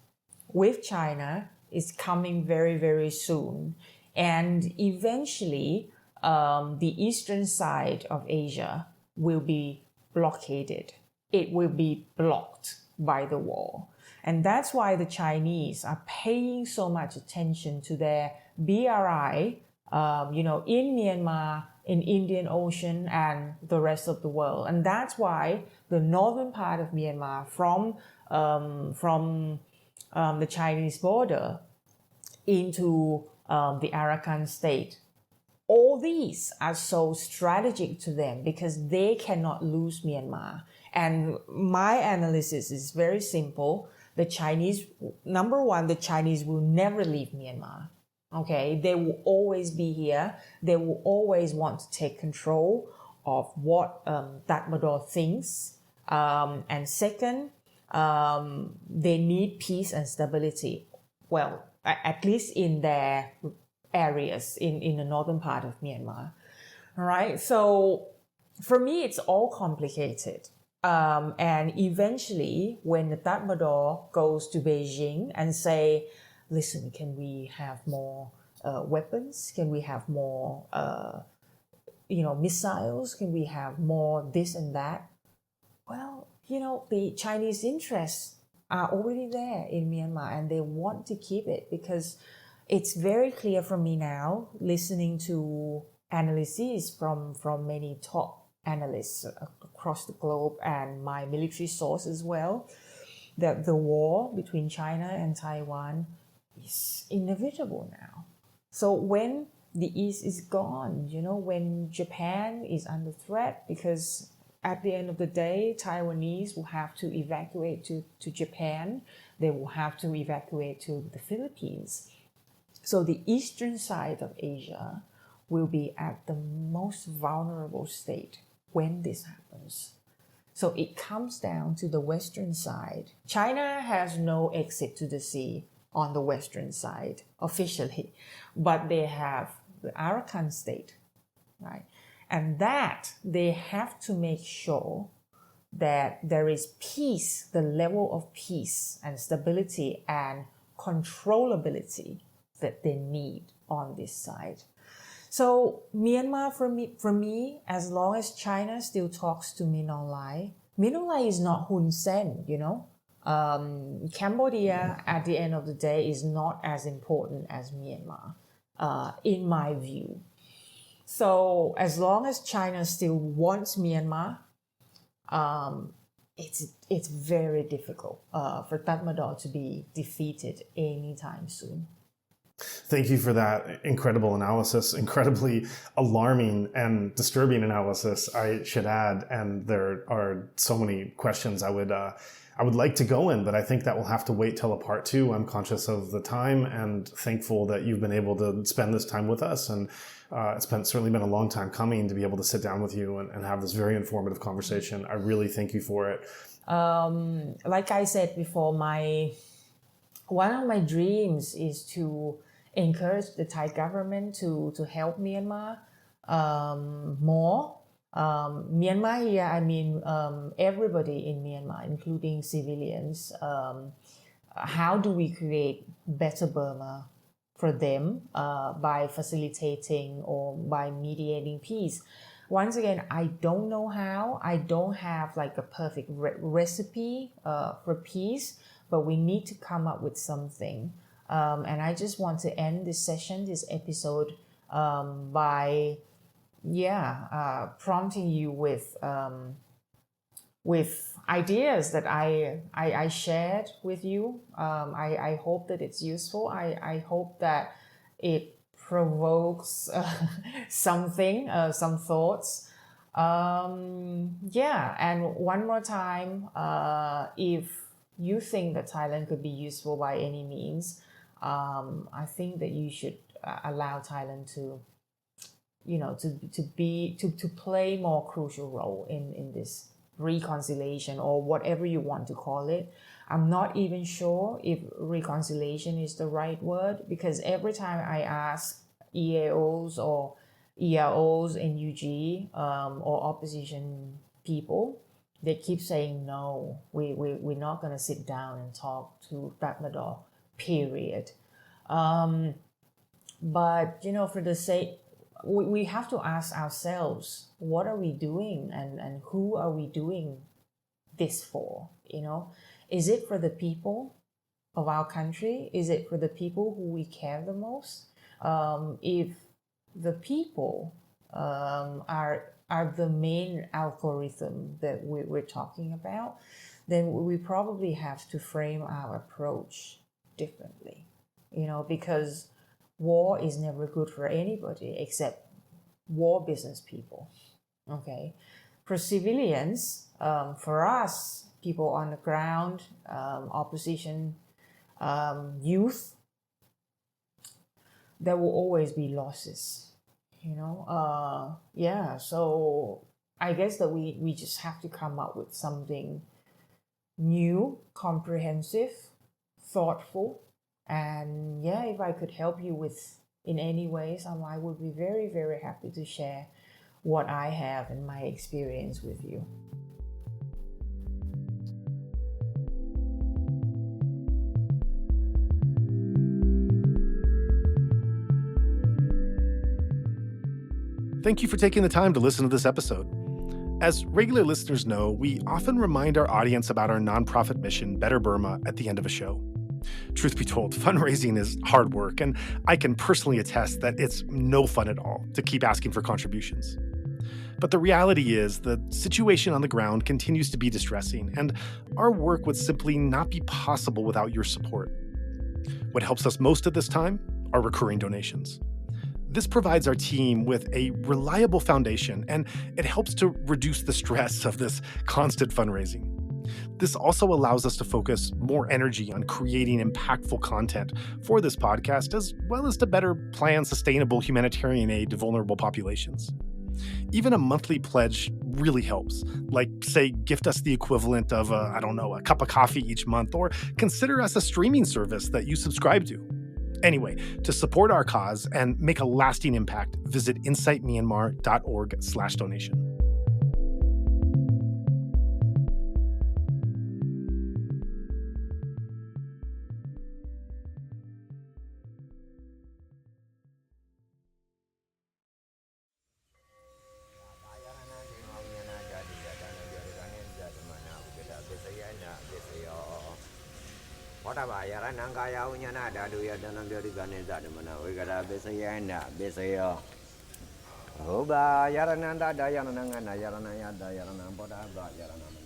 with China is coming very, very soon. And eventually, the eastern side of Asia will be blockaded. It will be blocked by the wall. And that's why the Chinese are paying so much attention to their BRI, in Myanmar, in Indian Ocean, and the rest of the world. And that's why the northern part of Myanmar, from the Chinese border into the Arakan state, all these are so strategic to them because they cannot lose Myanmar. And my analysis is very simple. The Chinese, number one, the Chinese will never leave Myanmar. Okay, they will always be here. They will always want to take control of what Tatmadaw thinks. And second, they need peace and stability. Well, at least in their areas in the northern part of Myanmar. All right. So for me, it's all complicated. And eventually, when the Tatmadaw goes to Beijing and say, listen, can we have more weapons? Can we have more, missiles? Can we have more this and that? Well, the Chinese interests are already there in Myanmar and they want to keep it because it's very clear for me now, listening to analyses from many top analysts across the globe and my military source as well, that the war between China and Taiwan is inevitable now. So when the East is gone, when Japan is under threat, because at the end of the day, Taiwanese will have to evacuate to Japan, they will have to evacuate to the Philippines. So the eastern side of Asia will be at the most vulnerable state when this happens. So it comes down to the western side. China has no exit to the sea on the western side officially, but they have the Arakan state, right? And that they have to make sure that there is peace, the level of peace and stability and controllability that they need on this side. So Myanmar, for me, as long as China still talks to Min Aung Hlaing is not Hun Sen, Cambodia, at the end of the day, is not as important as Myanmar, in my view. So as long as China still wants Myanmar, it's very difficult for Tatmadaw to be defeated anytime soon. Thank you for that incredible analysis, incredibly alarming and disturbing analysis, I should add. And there are so many questions I would like to go in, but I think that will have to wait till a part two. I'm conscious of the time and thankful that you've been able to spend this time with us. And it's certainly been a long time coming to be able to sit down with you and have this very informative conversation. I really thank you for it. Like I said before, one of my dreams is to encourage the Thai government to help Myanmar more. Myanmar here, I mean everybody in Myanmar, including civilians. How do we create better Burma for them by facilitating or by mediating peace? Once again, I don't know how. I don't have like a perfect recipe for peace, but we need to come up with something. And I just want to end this session, this episode, by prompting you with ideas that I shared with you. I hope that it's useful. I hope that it provokes something, some thoughts. And one more time, if you think that Thailand could be useful by any means, I think that you should allow Thailand to play more crucial role in this reconciliation or whatever you want to call it. I'm not even sure if reconciliation is the right word, because every time I ask EAOs or EROs, NUG, or opposition people, they keep saying, no, we're not going to sit down and talk to Tatmadaw, period. But, for the sake, we have to ask ourselves, what are we doing and who are we doing this for? Is it for the people? of our country? Is it for the people who we care the most? If the people are the main algorithm that we're talking about, then we probably have to frame our approach differently, because war is never good for anybody except war business people. Okay, for civilians, for us, people on the ground, opposition, youth, there will always be losses. So I guess that we just have to come up with something new, comprehensive, thoughtful, and if I could help you with in any ways, I would be very, very happy to share what I have and my experience with you. Thank you for taking the time to listen to this episode. As regular listeners know, we often remind our audience about our nonprofit mission, Better Burma, at the end of a show. Truth be told, fundraising is hard work, and I can personally attest that it's no fun at all to keep asking for contributions. But the reality is the situation on the ground continues to be distressing, and our work would simply not be possible without your support. What helps us most at this time are recurring donations. This provides our team with a reliable foundation, and it helps to reduce the stress of this constant fundraising. This also allows us to focus more energy on creating impactful content for this podcast, as well as to better plan sustainable humanitarian aid to vulnerable populations. Even a monthly pledge really helps, like, say, gift us the equivalent of, a cup of coffee each month, or consider us a streaming service that you subscribe to. Anyway, to support our cause and make a lasting impact, visit insightmyanmar.org/donation. Oba yarananda dayananga yaranaya dayanam boda yaranam